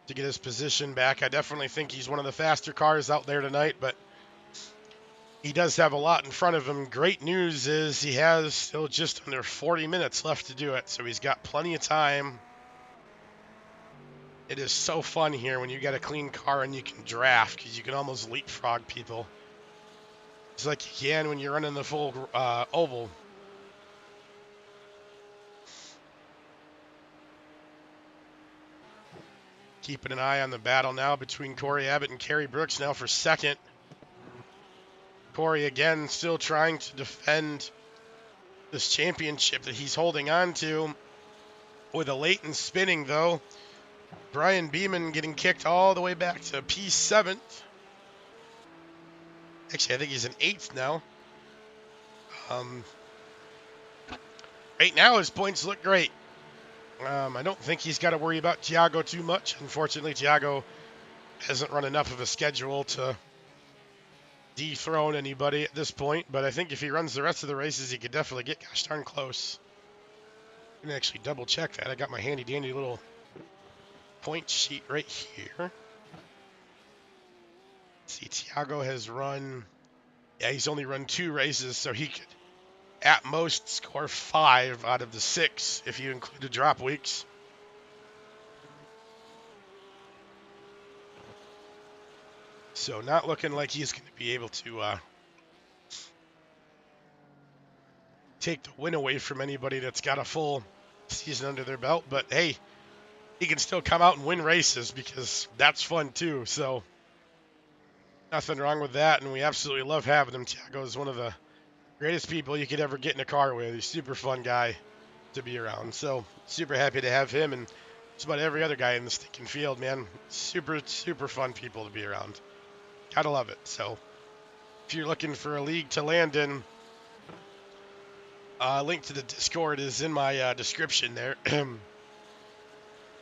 to get his position back. I definitely think he's one of the faster cars out there tonight, but he does have a lot in front of him. Great news is he has still just under 40 minutes left to do it, so he's got plenty of time. It is so fun here when you got a clean car and you can draft, because you can almost leapfrog people. It's like you can when you're running the full oval. Keeping an eye on the battle now between Corey Abbott and Kerry Brooks now for second. Corey again still trying to defend this championship that he's holding on to. With a Leighton spinning though. Brian Beeman getting kicked all the way back to P7th. Actually, I think he's in 8th now. Right now his points look great. I don't think he's got to worry about Tiago too much. Unfortunately, Tiago hasn't run enough of a schedule to dethrone anybody at this point. But I think if he runs the rest of the races, he could definitely get gosh darn close. I'm going to actually double check that. I got my handy dandy little point sheet right here. See, Tiago has run, yeah, he's only run 2 races, so he could at most score 5 out of the 6 if you include the drop weeks. So not looking like he's going to be able to take the win away from anybody that's got a full season under their belt. But hey, he can still come out and win races because that's fun too. So nothing wrong with that, and we absolutely love having him. Tiago is one of the greatest people you could ever get in a car with. He's a super fun guy to be around. So super happy to have him and just about every other guy in the stinking field, man. Super, super fun people to be around. Gotta love it. So if you're looking for a league to land in, link to the Discord is in my description there.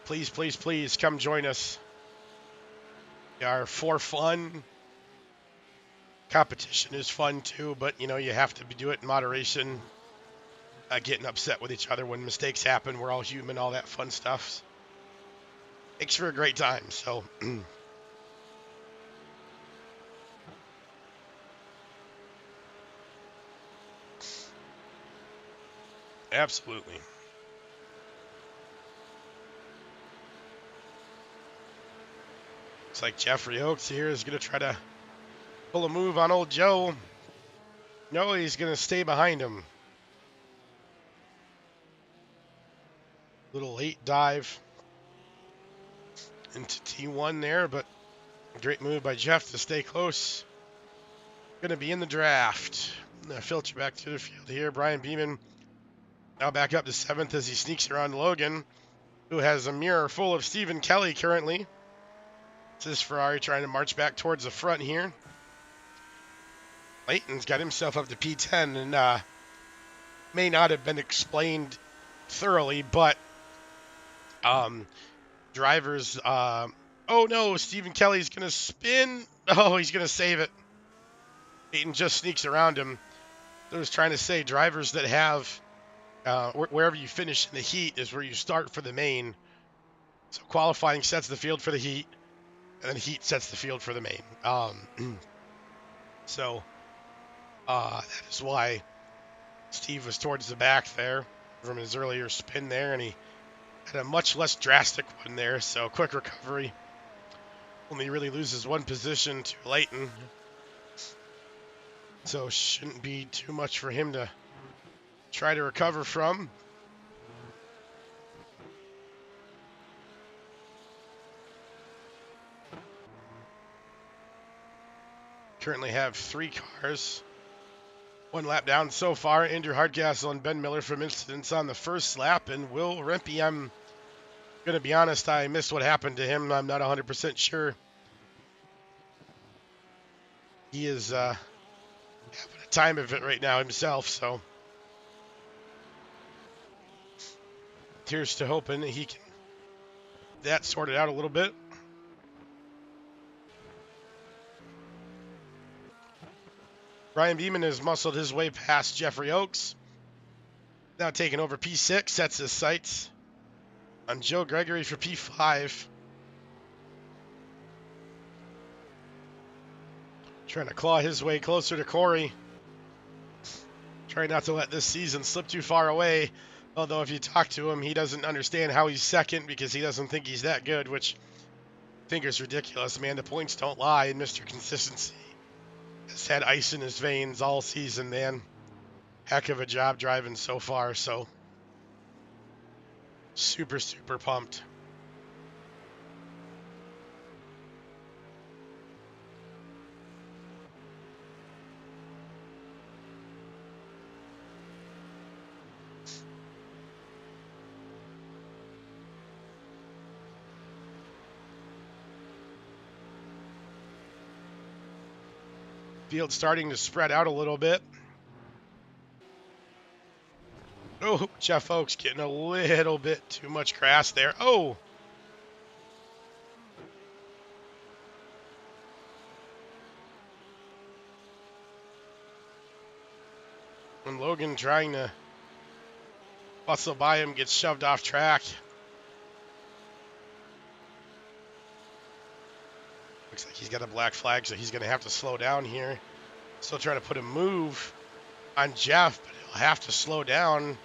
Please, please, please come join us. We are for fun. Competition is fun too, but you know, you have to do it in moderation. Getting upset with each other when mistakes happen. We're all human, all that fun stuff. Makes for a great time. So absolutely. Looks like Jeffrey Oaks here is going to try to pull a move on old Joe. No, he's going to stay behind him. Little late dive into T1 there, but great move by Jeff to stay close. Going to be in the draft. Filter back to the field here. Brian Beeman now back up to 7th as he sneaks around Logan, who has a mirror full of Stephen Kelly currently. This is Ferrari trying to march back towards the front here. Leighton's got himself up to P10 and may not have been explained thoroughly, but drivers, oh no, Stephen Kelly's going to spin. Oh, he's going to save it. Leighton just sneaks around him. I was trying to say drivers that have, wherever you finish in the heat is where you start for the main. So qualifying sets the field for the heat, and then heat sets the field for the main. So that is why Steve was towards the back there from his earlier spin there, and he had a much less drastic one there, so quick recovery. Only really loses 1 position to Leighton. So shouldn't be too much for him to try to recover from. Currently have 3 cars. 1 lap down so far. Andrew Hardcastle and Ben Miller from incidents on the first lap. And Will Rempe, I'm going to be honest, I missed what happened to him. I'm not 100% sure. He is having a time of it right now himself, so here's to hoping that he can get that sorted out a little bit. Brian Beeman has muscled his way past Jeffrey Oaks. Now taking over P6, sets his sights on Joe Gregory for P5. Trying to claw his way closer to Corey. Trying not to let this season slip too far away. Although if you talk to him, he doesn't understand how he's second because he doesn't think he's that good, which I think is ridiculous, man. The points don't lie, and Mr. Consistency has had ice in his veins all season, man. Heck of a job driving so far, so super, super pumped. Field starting to spread out a little bit. Oh, Jeff Oaks getting a little bit too much grass there. Oh! And Logan trying to bustle by him gets shoved off track. Looks like he's got a black flag, so he's going to have to slow down here. Still trying to put a move on Jeff, but he'll have to slow down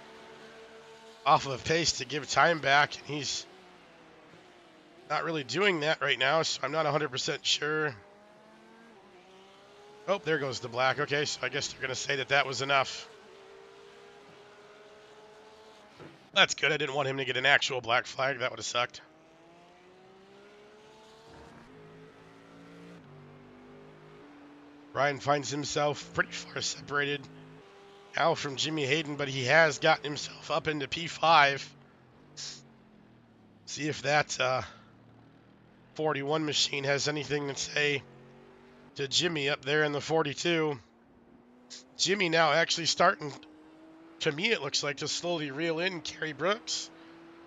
off of pace to give time back, and he's not really doing that right now, so I'm not 100% sure. Oh, there goes the black. Okay, so I guess they're going to say that that was enough. That's good. I didn't want him to get an actual black flag. That would have sucked. Ryan finds himself pretty far separated now from Jimmy Hayden, but he has gotten himself up into P5. See if that 41 machine has anything to say to Jimmy up there in the 42. Jimmy now actually starting, to me it looks like, to slowly reel in Kerry Brooks.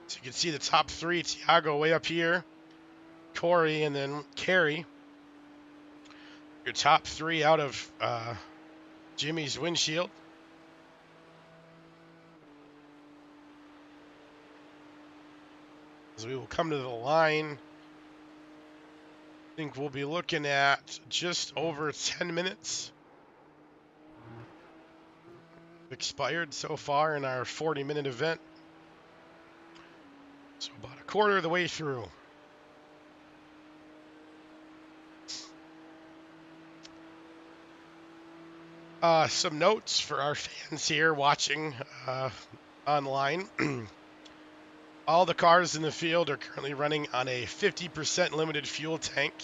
So you can see the top three, Tiago way up here, Corey, and then Kerry. Your top three out of Jimmy's windshield. As we will come to the line, I think we'll be looking at just over 10 minutes expired so far in our 40-minute event. So about a quarter of the way through. Some notes for our fans here watching online. All the cars in the field are currently running on a 50% limited fuel tank,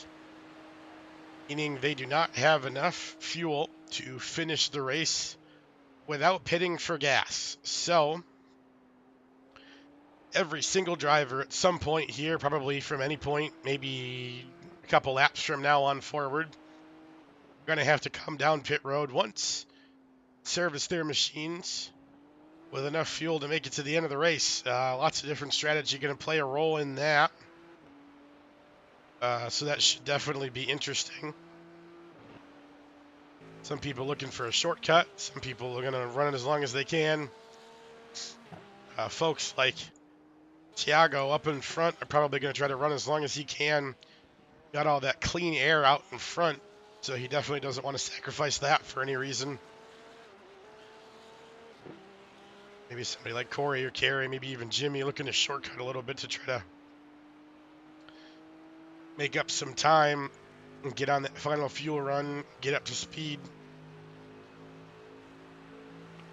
meaning they do not have enough fuel to finish the race without pitting for gas. So every single driver at some point here, probably from any point, maybe a couple laps from now on forward, are going to have to come down pit road once, service their machines with enough fuel to make it to the end of the race. Lots of different strategy going to play a role in that. So that should definitely be interesting. Some people looking for a shortcut. Some people are going to run it as long as they can. Folks like Tiago up in front are probably going to try to run as long as he can. Got all that clean air out in front, so he definitely doesn't want to sacrifice that for any reason. Maybe somebody like Corey or Kerry, maybe even Jimmy, looking to shortcut a little bit to try to make up some time and get on that final fuel run, get up to speed.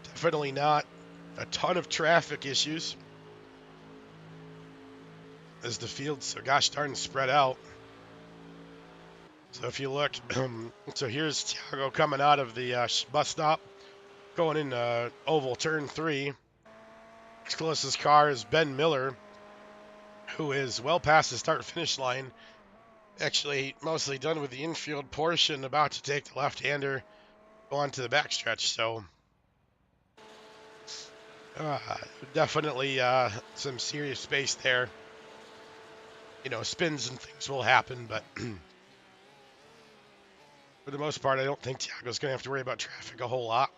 Definitely not a ton of traffic issues as the field's so gosh darn spread out. So if you look, so here's Tiago coming out of the bus stop, going in oval turn 3. His closest car is Ben Miller, who is well past the start-finish line. Actually, mostly done with the infield portion, about to take the left-hander, go on to the backstretch. So definitely some serious space there. You know, spins and things will happen, but for the most part, I don't think Tiago's going to have to worry about traffic a whole lot.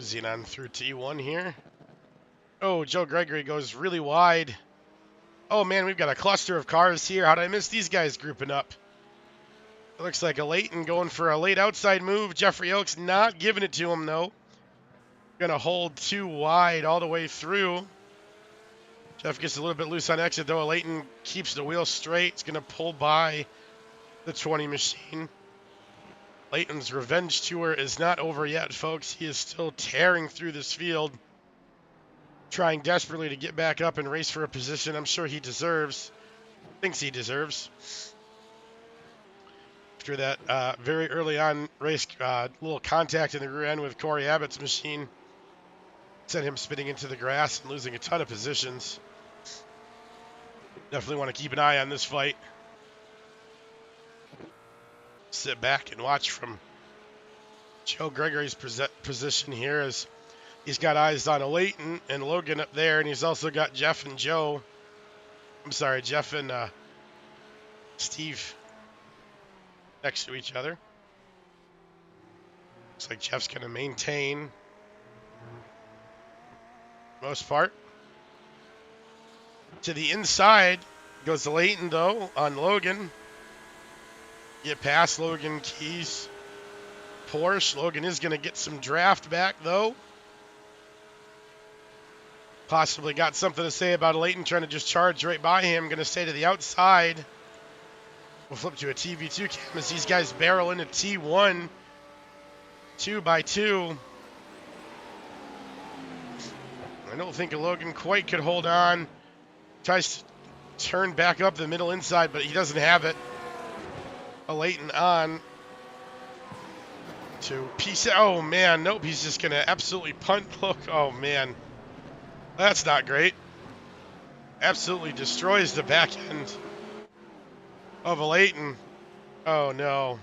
Zooming on through T1 here. Oh, Joe Gregory goes really wide. Oh man, we've got a cluster of cars here. How did I miss these guys grouping up? It looks like a Leighton going for a late outside move. Jeffrey Oaks not giving it to him though. Gonna hold too wide all the way through. Jeff gets a little bit loose on exit though. Leighton keeps the wheel straight. It's gonna pull by the 20 machine. Leighton's revenge tour is not over yet, folks. He is still tearing through this field, trying desperately to get back up and race for a position I'm sure he deserves, thinks he deserves. After that very early on race, little contact in the rear end with Corey Abbott's machine sent him spinning into the grass and losing a ton of positions. Definitely want to keep an eye on this fight. Sit back and watch from Joe Gregory's position here as he's got eyes on Leighton and Logan up there, and he's also got Jeff and Steve next to each other. Looks like Jeff's going to maintain most part. To the inside goes Leighton though on Logan. Get past Logan Keys. Porsche. Logan is going to get some draft back though. Possibly got something to say about Leighton trying to just charge right by him. Going to stay to the outside. We'll flip to a TV2 cam as these guys barrel into T1. 2 by 2. I don't think Logan quite could hold on. Tries to turn back up the middle inside, but he doesn't have it. A Leighton on to P6. Oh man, nope, he's just gonna absolutely punt. Look, oh man, that's not great. Absolutely destroys the back end of a Leighton. Oh no.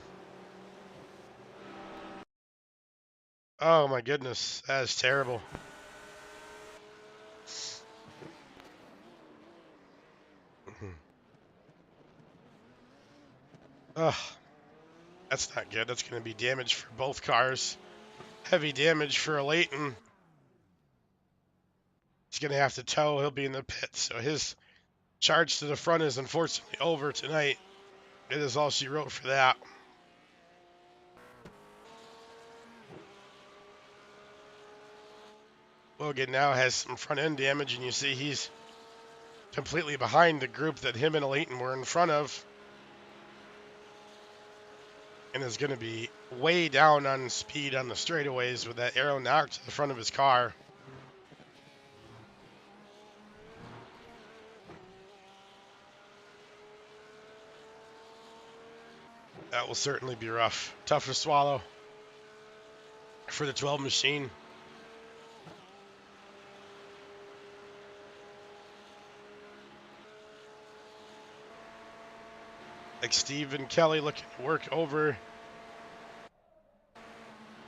Oh my goodness, that is terrible. Ugh, that's not good. That's going to be damage for both cars. Heavy damage for a Leighton. He's going to have to tow. He'll be in the pit. So his charge to the front is unfortunately over tonight. It is all she wrote for that. Logan now has some front end damage, and you see he's completely behind the group that him and Leighton were in front of. And is going to be way down on speed on the straightaways with that arrow knocked to the front of his car. That will certainly be rough. Tough to swallow for the 12 machine. Like Steve and Kelly looking to work over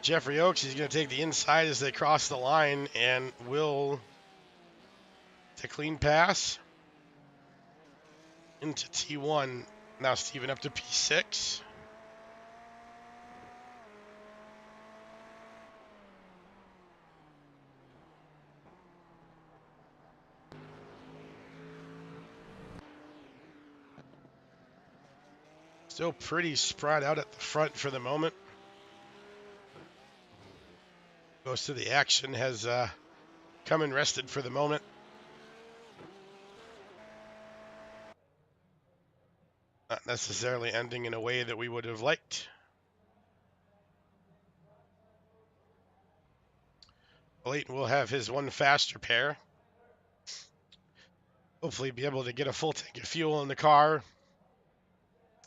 Jeffrey Oaks. He's going to take the inside as they cross the line and will take a clean pass into T1. Now Steven up to P6. Still pretty spread out at the front for the moment. Most of the action has come and rested for the moment. Not necessarily ending in a way that we would have liked. Leighton will have his one faster pair. Hopefully be able to get a full tank of fuel in the car.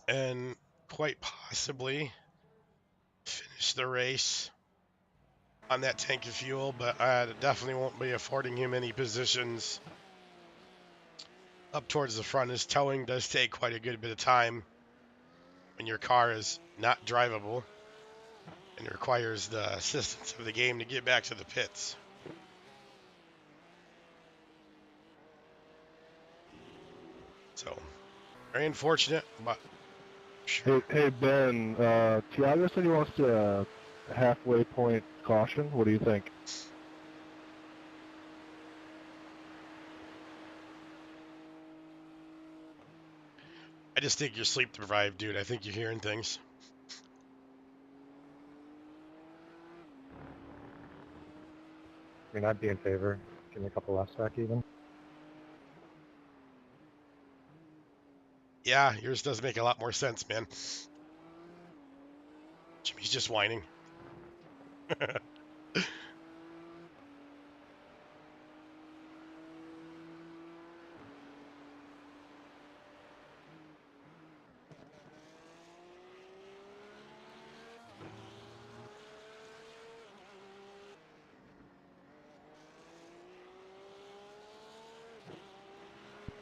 And quite possibly finish the race on that tank of fuel, but I definitely won't be affording him any positions up towards the front. His towing does take quite a good bit of time when your car is not drivable and requires the assistance of the game to get back to the pits. So, very unfortunate, but sure. Hey Ben, Tiago said he wants to halfway point caution? What do you think? I just think you're sleep deprived, dude. I think you're hearing things. I mean, I'd be in favor. Give me a couple laps back even. Yeah, yours does make a lot more sense, man. Jimmy's just whining.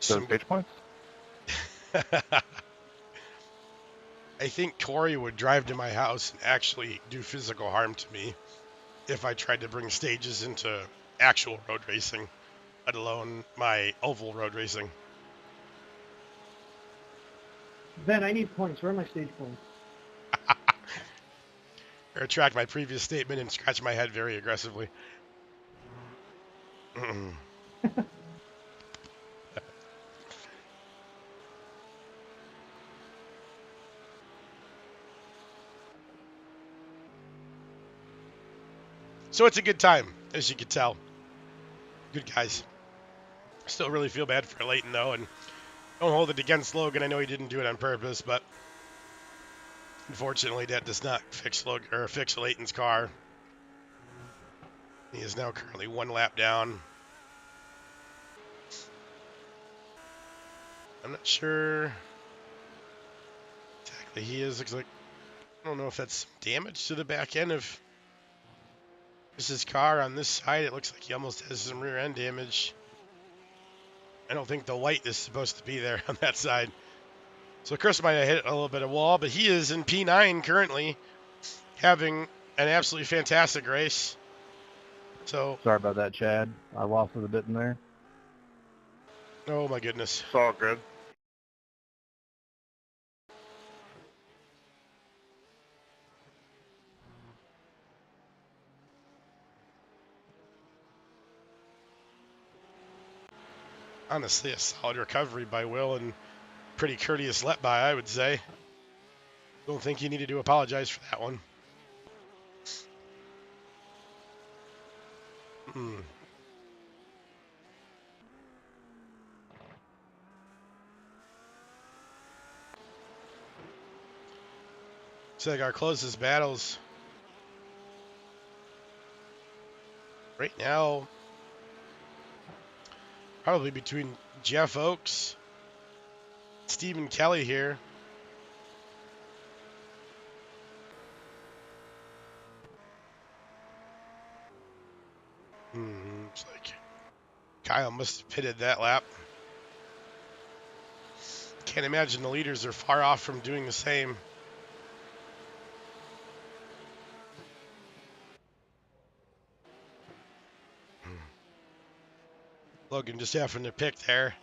So stage points? I think Corey would drive to my house and actually do physical harm to me if I tried to bring stages into actual road racing, let alone my oval road racing. Ben, I need points. Where are my stage points? I retract my previous statement and scratch my head very aggressively. So it's a good time, as you can tell. Good guys. Still really feel bad for Leighton, though, and don't hold it against Logan. I know he didn't do it on purpose, but unfortunately that does not fix Leighton's car. He is now currently one lap down. I'm not sure exactly he is. Looks like, I don't know if that's some damage to the back end of his car on this side. It looks like he almost has some rear end damage. I don't think the light is supposed to be there on that side. So Chris might have hit a little bit of wall, but he is in P9 currently, having an absolutely fantastic race. So, Sorry about that, Chad. I lost it a bit in there. oh my goodness. It's all good. Honestly, a solid recovery by Will and pretty courteous let by, I would say. Don't think you needed to apologize for that one. It's like our closest battles right now, probably between Jeff Oakes, Stephen Kelly here. It's like Kyle must have pitted that lap. Can't imagine the leaders are far off from doing the same. Logan just having to pick there.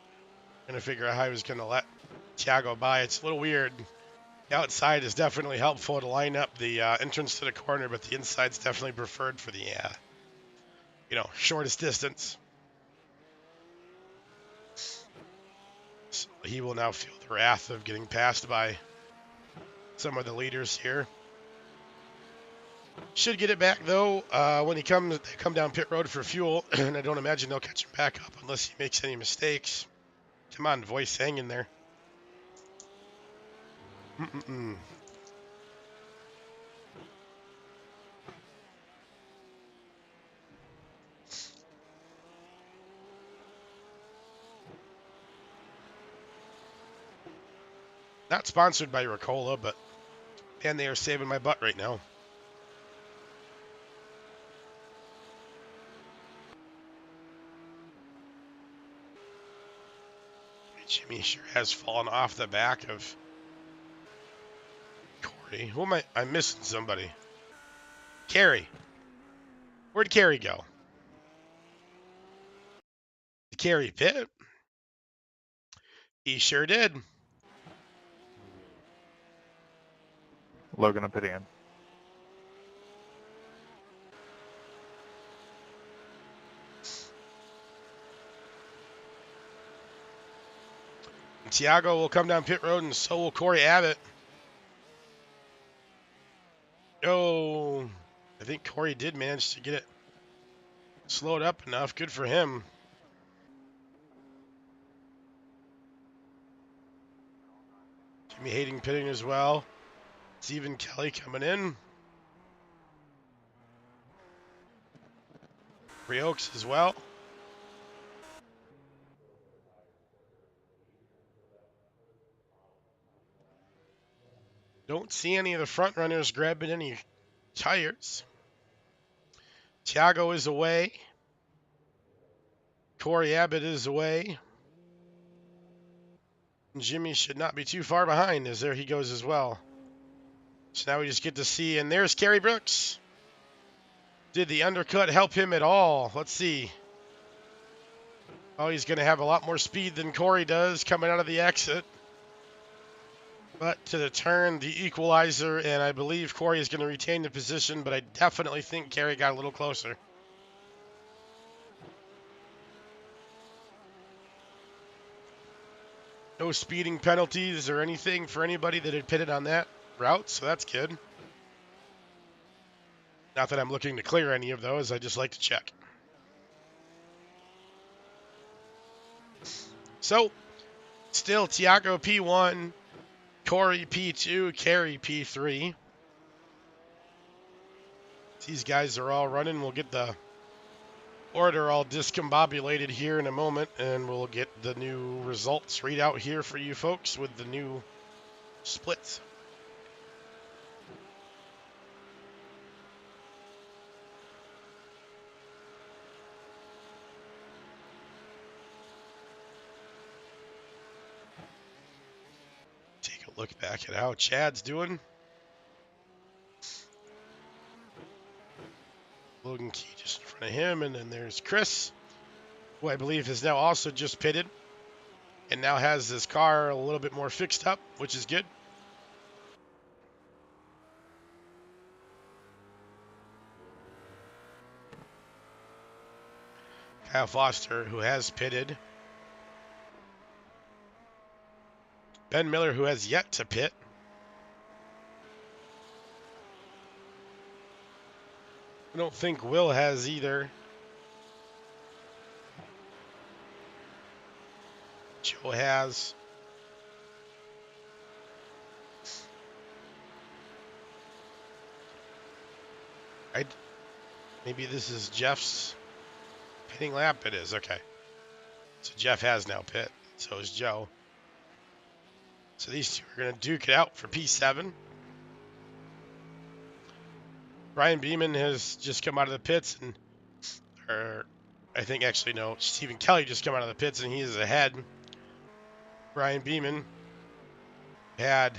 Gonna figure out how he was gonna let Thiago by. It's a little weird. The outside is definitely helpful to line up the entrance to the corner, but the inside's definitely preferred for the, shortest distance. So he will now feel the wrath of getting passed by some of the leaders here. Should get it back though when they come down pit road for fuel, and I don't imagine they'll catch him back up unless he makes any mistakes. Come on, voice, hang in there. Not sponsored by Ricola, but man, they are saving my butt right now. Jimmy sure has fallen off the back of Corey. Who am I? I'm missing somebody. Carey. Where'd Carey go? Did Carey pit? He sure did. Logan, I'm pitting in. Tiago will come down pit road, and so will Corey Abbott. Oh, I think Corey did manage to get it slowed up enough. Good for him. Jimmy Hayden pitting as well. Stephen Kelly coming in. Oaks as well. Don't see any of the front runners grabbing any tires. Tiago is away. Corey Abbott is away. And Jimmy should not be too far behind, as there he goes as well. So now we just get to see, and there's Kerry Brooks. Did the undercut help him at all? Let's see. Oh, he's going to have a lot more speed than Corey does coming out of the exit. But to the turn, the equalizer, and I believe Corey is going to retain the position, but I definitely think Kerry got a little closer. No speeding penalties or anything for anybody that had pitted on that route, so that's good. Not that I'm looking to clear any of those, I just like to check. So, still Tiago P1, Corey P2, Kerry P3. These guys are all running. We'll get the order all discombobulated here in a moment, and we'll get the new results readout here for you folks with the new splits. Take a look back at how Chad's doing. Logan Key just in front of him, and then there's Chris, who I believe has now also just pitted and now has his car a little bit more fixed up, which is good. Kyle Foster, who has pitted. Ben Miller, who has yet to pit. I don't think Will has either. Joe has. Maybe this is Jeff's pitting lap. It is, okay. So Jeff has now pit. So is Joe. So these two are going to duke it out for P7. Brian Beeman has just come out of the pits, and, or I think actually no, Stephen Kelly just come out of the pits, and he is ahead. Brian Beeman had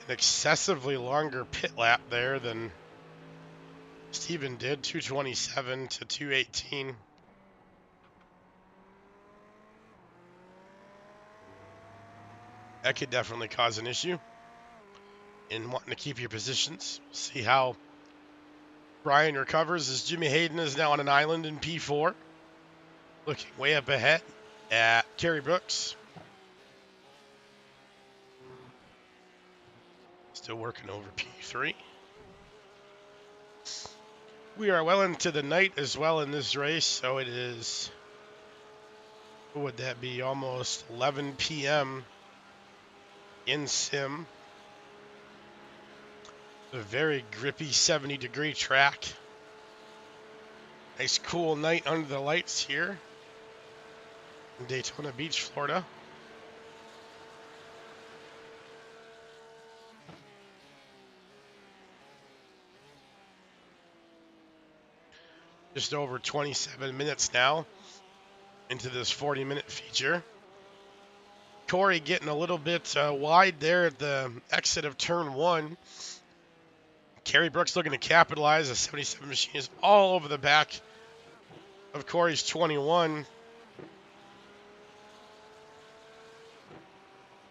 an excessively longer pit lap there than Stephen did, 227 to 218. That could definitely cause an issue in wanting to keep your positions. See how Brian recovers as Jimmy Hayden is now on an island in P4. Looking way up ahead at Kerry Brooks. Still working over P3. We are well into the night as well in this race, so it is, what would that be, almost 11 p.m. in sim. A very grippy 70-degree track. Nice cool night under the lights here in Daytona Beach, Florida. Just over 27 minutes now into this 40-minute feature. Corey getting a little bit wide there at the exit of turn 1. Kerry Brooks looking to capitalize. A 77 machine is all over the back of Corey's 21.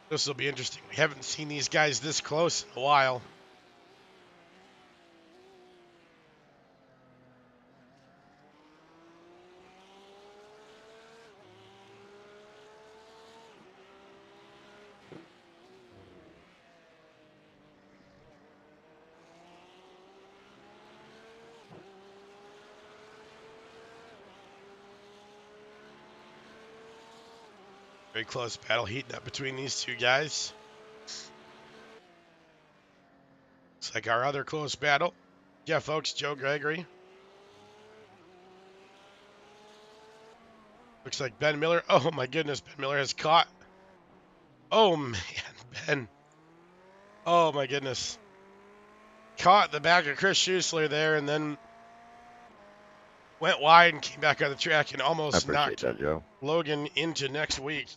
This will be interesting. We haven't seen these guys this close in a while. Very close battle heating up between these two guys. Looks like our other close battle. Jeff Oakes, Joe Gregory. Looks like Ben Miller. Oh my goodness, Ben Miller has caught. Oh man, Ben. Oh my goodness. Caught the back of Chris Schuessler there and then went wide and came back on the track and I almost appreciate knocked that, Joe. Logan into next week.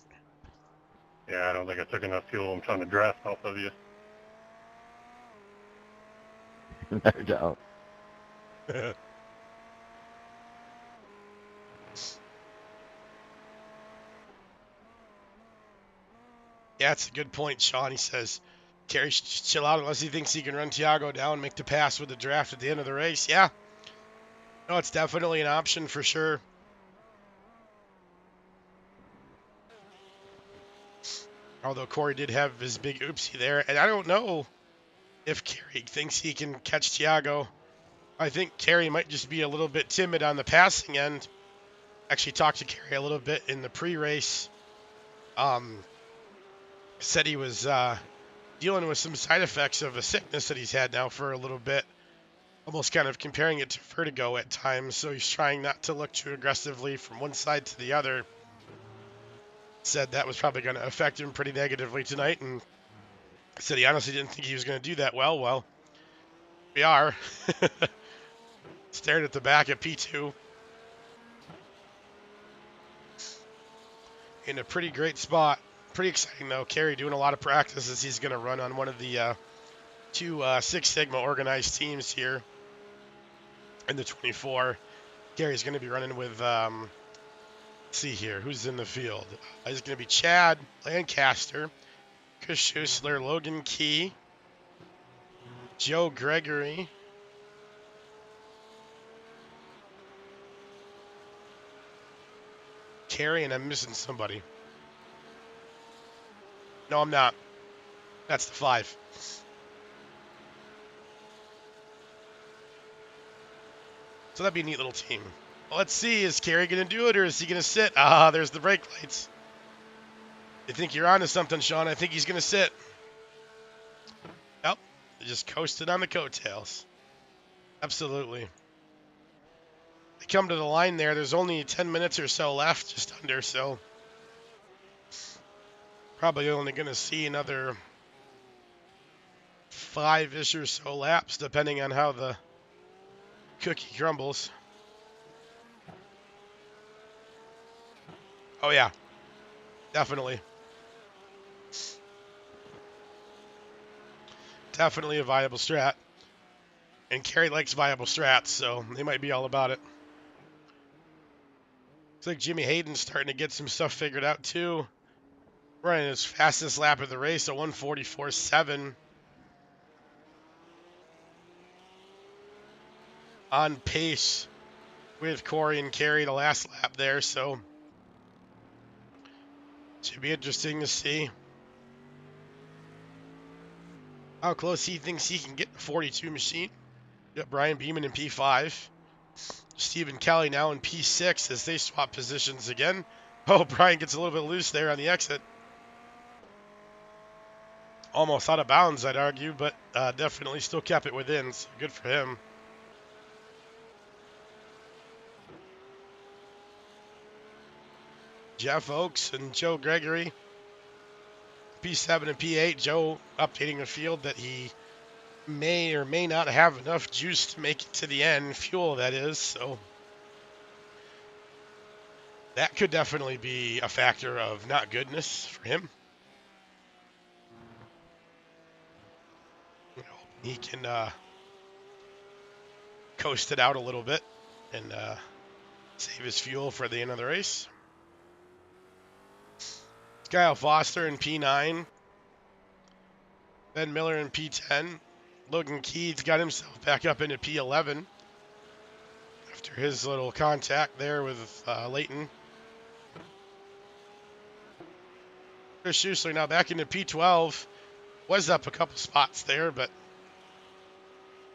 Yeah, I don't think I took enough fuel. I'm trying to draft off of you. No doubt. Yeah, it's a good point, Sean. He says, Kerry should just chill out unless he thinks he can run Tiago down and make the pass with the draft at the end of the race. Yeah. No, it's definitely an option for sure. Although Corey did have his big oopsie there. And I don't know if Kerry thinks he can catch Tiago. I think Kerry might just be a little bit timid on the passing end. Actually talked to Kerry a little bit in the pre-race. Said he was dealing with some side effects of a sickness that he's had now for a little bit. Almost kind of comparing it to vertigo at times. So he's trying not to look too aggressively from one side to the other. Said that was probably going to affect him pretty negatively tonight. And said he honestly didn't think he was going to do that well. Well, we are. Staring at the back at P2. In a pretty great spot. Pretty exciting though. Kerry doing a lot of practices. He's going to run on one of the two Six Sigma organized teams here in the 24. Kerry's going to be running with, let's see here, who's in the field. He's going to be Chad Lancaster, Chris Schuessler, Logan Key, Joe Gregory, Kerry, and I'm missing somebody. No, I'm not. That's the 5. So that'd be a neat little team. Well, let's see. Is Kerry going to do it or is he going to sit? Ah, there's the brake lights. I think you're onto something, Sean. I think he's going to sit. Nope. They just coasted on the coattails. Absolutely. They come to the line there. There's only 10 minutes or so left, just under, so probably only going to see another 5-ish or so laps, depending on how the cookie crumbles. Oh, yeah. Definitely. Definitely a viable strat. And Kerry likes viable strats, so they might be all about it. Looks like Jimmy Hayden's starting to get some stuff figured out, too. Running his fastest lap of the race, a 1:44.7. On pace with Corey and Kerry the last lap there, so should be interesting to see how close he thinks he can get the 42 machine. Got Brian Beeman in P5. Stephen Kelly now in P6 as they swap positions again. Oh, Brian gets a little bit loose there on the exit. Almost out of bounds, I'd argue, but definitely still kept it within, so good for him. Jeff Oakes and Joe Gregory, P7 and P8. Joe updating the field that he may or may not have enough juice to make it to the end, fuel that is, so that could definitely be a factor of not goodness for him. He can coast it out a little bit and save his fuel for the end of the race. Kyle Foster in P9. Ben Miller in P10. Logan Keith's got himself back up into P11 after his little contact there with Leighton. Chris Schuessler now back into P12. Was up a couple spots there, but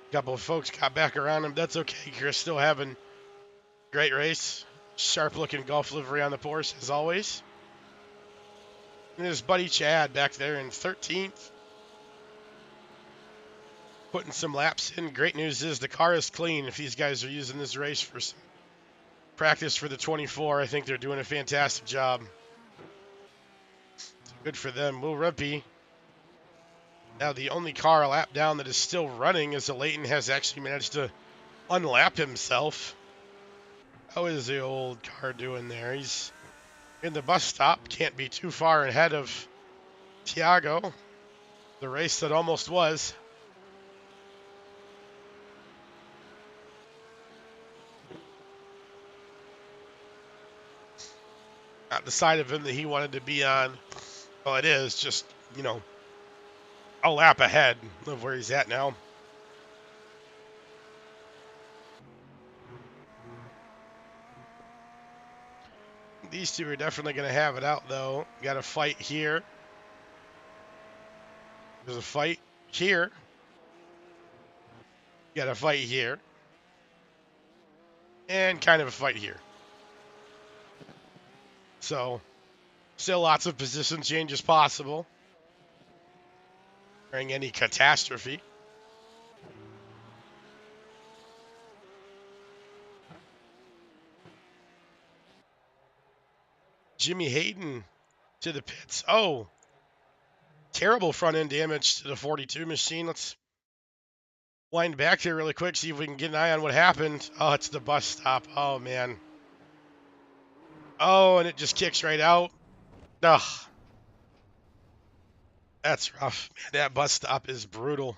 a couple of folks got back around him. That's okay. Chris still having a great race. Sharp looking golf livery on the Porsche as always. And his buddy Chad back there in 13th. Putting some laps in. Great news is the car is clean. If these guys are using this race for some practice for the 24, I think they're doing a fantastic job. So good for them. Will Rumpy. Now the only car a lap down that is still running is Leighton has actually managed to unlap himself. How is the old car doing there? He's in the bus stop. Can't be too far ahead of Tiago. The race that almost was. Not the side of him that he wanted to be on. Well, it is just, you know, a lap ahead of where he's at now. These two are definitely going to have it out, though. Got a fight here. There's a fight here. Got a fight here. And kind of a fight here. So, still lots of position changes possible. During any catastrophe. Jimmy Hayden to the pits. Oh, terrible front end damage to the 42 machine. Let's wind back here really quick, see if we can get an eye on what happened. Oh, it's the bus stop. Oh, man. Oh, and it just kicks right out. Ugh. That's rough. Man, that bus stop is brutal.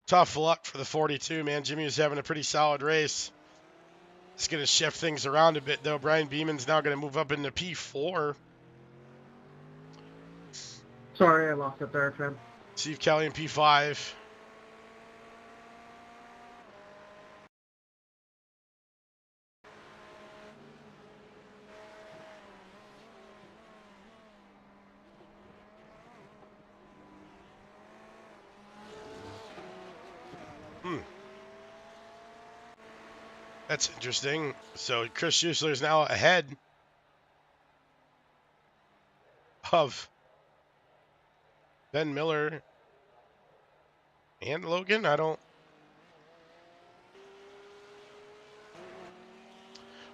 Tough luck for the 42, man. Jimmy was having a pretty solid race. It's going to shift things around a bit, though. Brian Beeman's now going to move up into P4. Sorry, I lost it there, Tim. Steve Kelly in P5. That's interesting. So Chris Schuessler is now ahead of Ben Miller and Logan. Oh,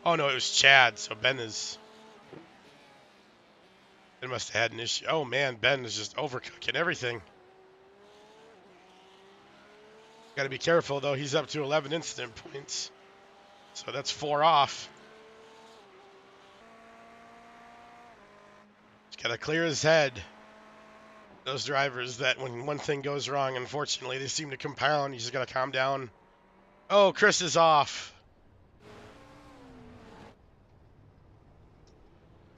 no, it was Chad. So Ben must have had an issue. Oh, man, Ben is just overcooking everything. Got to be careful, though. He's up to 11 incident points. So that's 4 off. He's got to clear his head. Those drivers that when one thing goes wrong, unfortunately, they seem to compound. You just got to calm down. Oh, Chris is off.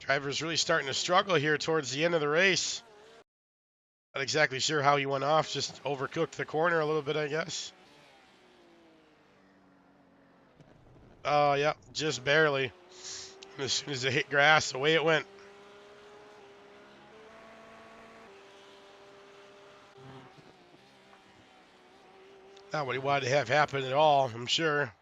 Driver's really starting to struggle here towards the end of the race. Not exactly sure how he went off. Just overcooked the corner a little bit, I guess. Oh, yeah, just barely. And as soon as it hit grass, away it went. Not what he wanted to have happen at all, I'm sure.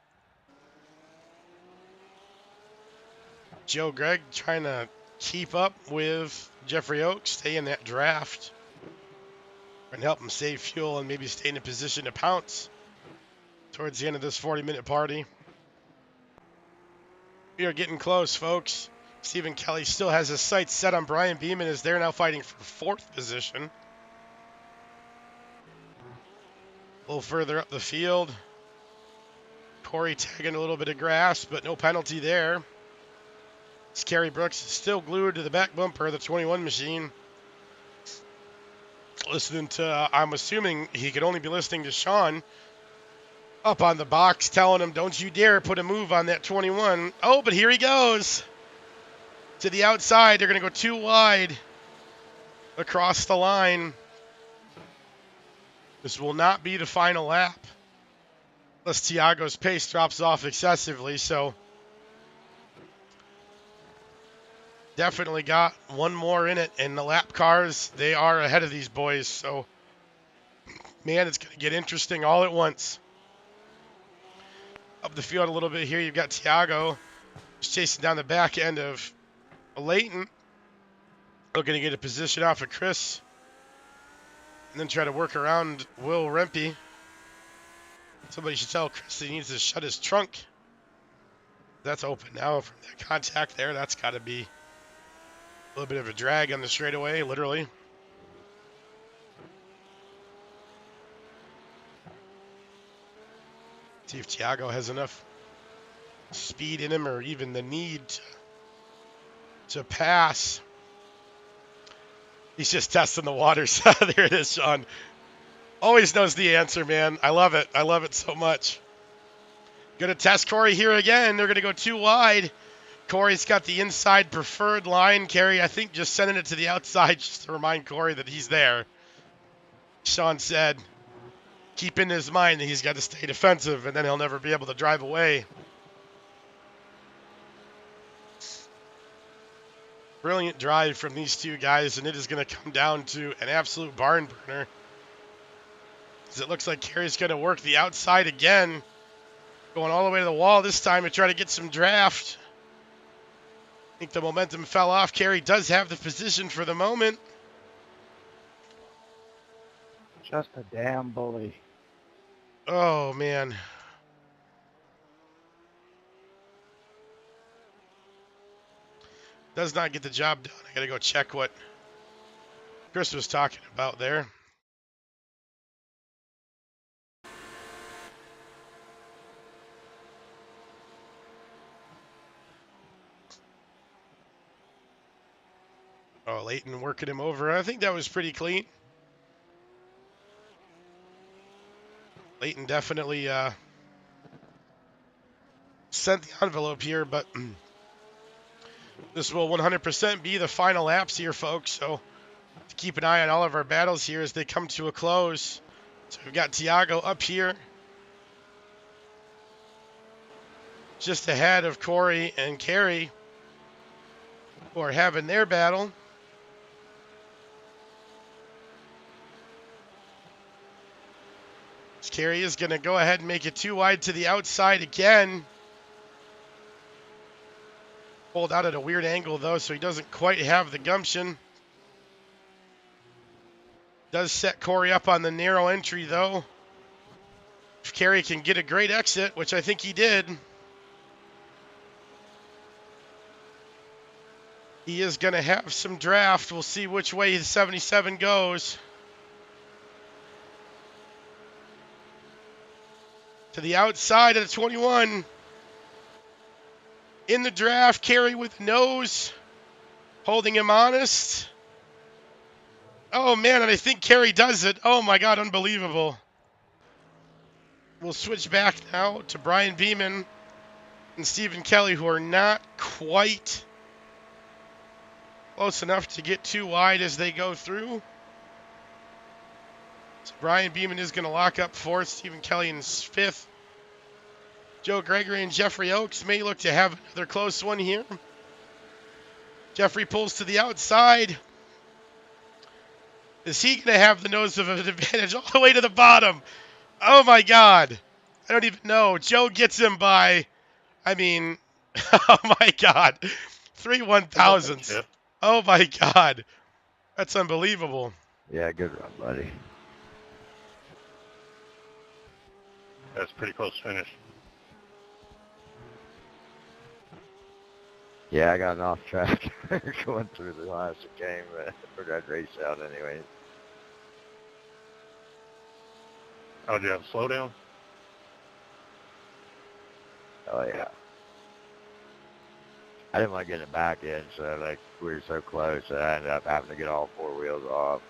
Joe Gregg trying to keep up with Jeffrey Oaks, stay in that draft, and help him save fuel and maybe stay in a position to pounce towards the end of this 40-minute party. We are getting close, folks. Stephen Kelly still has his sights set on Brian Beeman as they're now fighting for 4th position. A little further up the field. Corey tagging a little bit of grass, but no penalty there. Scary Brooks is still glued to the back bumper of the 21 machine. Listening to, I'm assuming he could only be listening to Sean up on the box telling him, don't you dare put a move on that 21. Oh, but here he goes. To the outside, they're going to go too wide across the line. This will not be the final lap unless Tiago's pace drops off excessively, so definitely got one more in it, and the lap cars, they are ahead of these boys, so man, it's going to get interesting all at once. Up the field a little bit here, you've got Tiago just chasing down the back end of Leighton. Looking to get a position off of Chris. And then try to work around Will Rempe. Somebody should tell Chris he needs to shut his trunk. That's open now from that contact there. That's got to be a little bit of a drag on the straightaway, literally. See if Thiago has enough speed in him or even the need to pass. He's just testing the waters. There it is, Sean. Always knows the answer, man. I love it. I love it so much. Going to test Corey here again. They're going to go too wide. Corey's got the inside preferred line. Kerry, I think, just sending it to the outside just to remind Corey that he's there. Sean said, keep in his mind that he's got to stay defensive, and then he'll never be able to drive away. Brilliant drive from these two guys, and it is going to come down to an absolute barn burner. As it looks like Kerry's going to work the outside again, going all the way to the wall this time to try to get some draft. I think the momentum fell off. Kerry does have the position for the moment. Just a damn bully. Oh, man. Does not get the job done. I got to go check what Chris was talking about there. Oh, Leighton working him over. I think that was pretty clean. Leighton definitely sent the envelope here, but this will 100% be the final laps here, folks. So to keep an eye on all of our battles here as they come to a close. So we've got Thiago up here, just ahead of Corey and Kerry, who are having their battle. Kerry is going to go ahead and make it too wide to the outside again. Pulled out at a weird angle, though, so he doesn't quite have the gumption. Does set Corey up on the narrow entry, though. If Kerry can get a great exit, which I think he did, he is going to have some draft. We'll see which way the 77 goes. To the outside of the 21. In the draft, Kerry with nose, holding him honest. Oh, man, and I think Kerry does it. Oh, my God, unbelievable. We'll switch back now to Brian Beeman and Stephen Kelly, who are not quite close enough to get too wide as they go through. So Brian Beeman is going to lock up fourth, Stephen Kelly in fifth. Joe Gregory and Jeffrey Oakes may look to have another close one here. Jeffrey pulls to the outside. Is he going to have the nose of an advantage all the way to the bottom? Oh, my God. I don't even know. Joe gets him by, I mean, oh, my God. 3 1,000s. Oh, my God. That's unbelievable. Yeah, good run, buddy. That's a pretty close finish. Yeah, I got an off track going through the last game for that race out anyway. Oh, did you have a slowdown? Oh, yeah. I didn't want to get it back in, so, like, we were so close that I ended up having to get all 4 wheels off.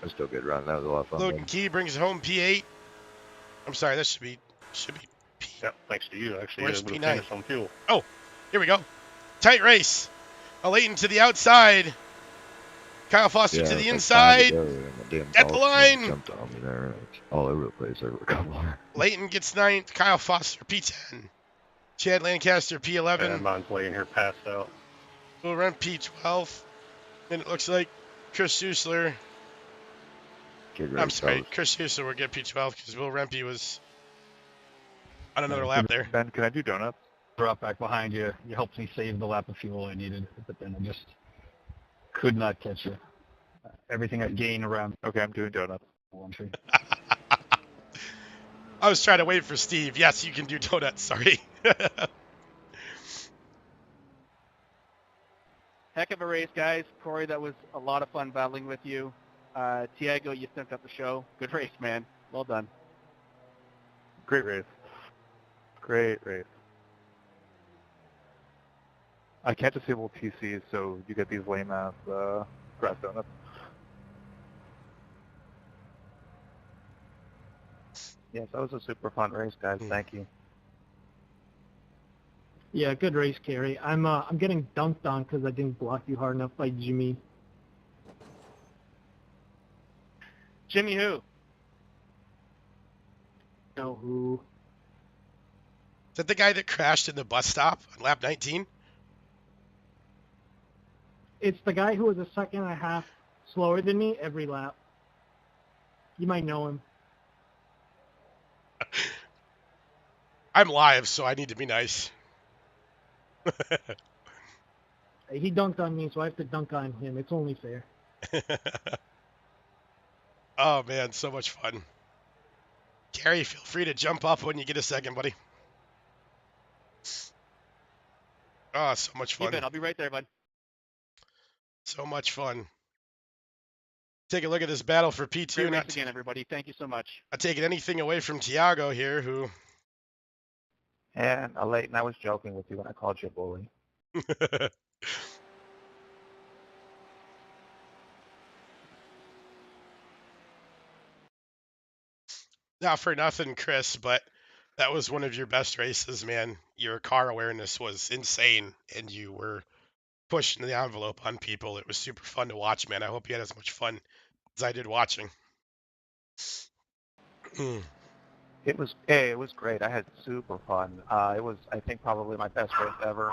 It was still a good run. That was a lot of fun. Logan Key brings home P8. I'm sorry, that should be P. Yeah, thanks to you. Actually, Where's able to P9? finish on fuel. Oh, here we go. Tight race. Leighton to the outside. Kyle Foster to the inside. At the line. Jumped on me there. All over the place over a couple of Leighton gets 9th. Kyle Foster P10. Chad Lancaster P11. And mine's laying here passed out. Will run P12. And it looks like Chris Schuessler. I'm sorry, Chris Schuessler will get P12 because Will Rempe was on another lap there. Ben, can I do donut? drop back behind you. You helped me save the lap of fuel I needed, but then I just could not catch you. Everything I gained around. Okay, I'm doing donuts. Entry. I was trying to wait for Steve. Yes, you can do donuts. Sorry. Heck of a race, guys. Corey, that was a lot of fun battling with you. Tiago, you stepped up the show. Good race, man. Well done. Great race. Great race. I can't disable TCs, so you get these lame-ass grass donuts. Yes, that was a super fun race, guys. Thank you. Yeah, good race, Kerry. I'm getting dunked on because I didn't block you hard enough by Jimmy. Jimmy who? Know who? Is that the guy that crashed in the bus stop on lap 19? It's the guy who was a second and a half slower than me every lap. You might know him. I'm live, so I need to be nice. He dunked on me, so I have to dunk on him. It's only fair. Oh, man, so much fun. Gary, feel free to jump up when you get a second, buddy. Oh, so much You fun. bet. I'll be right there, bud. So much fun. Take a look at this battle for P2. Great race Not again, everybody. Thank you so much. not taking anything away from Tiago here, who... And Leighton, I was joking with you when I called you a bully. Not for nothing, Chris, but that was one of your best races, man. Your car awareness was insane, and you were pushing the envelope on people. It was super fun to watch, man. I hope you had as much fun as I did watching. It was great. I had super fun. It was, I think, probably my best race ever.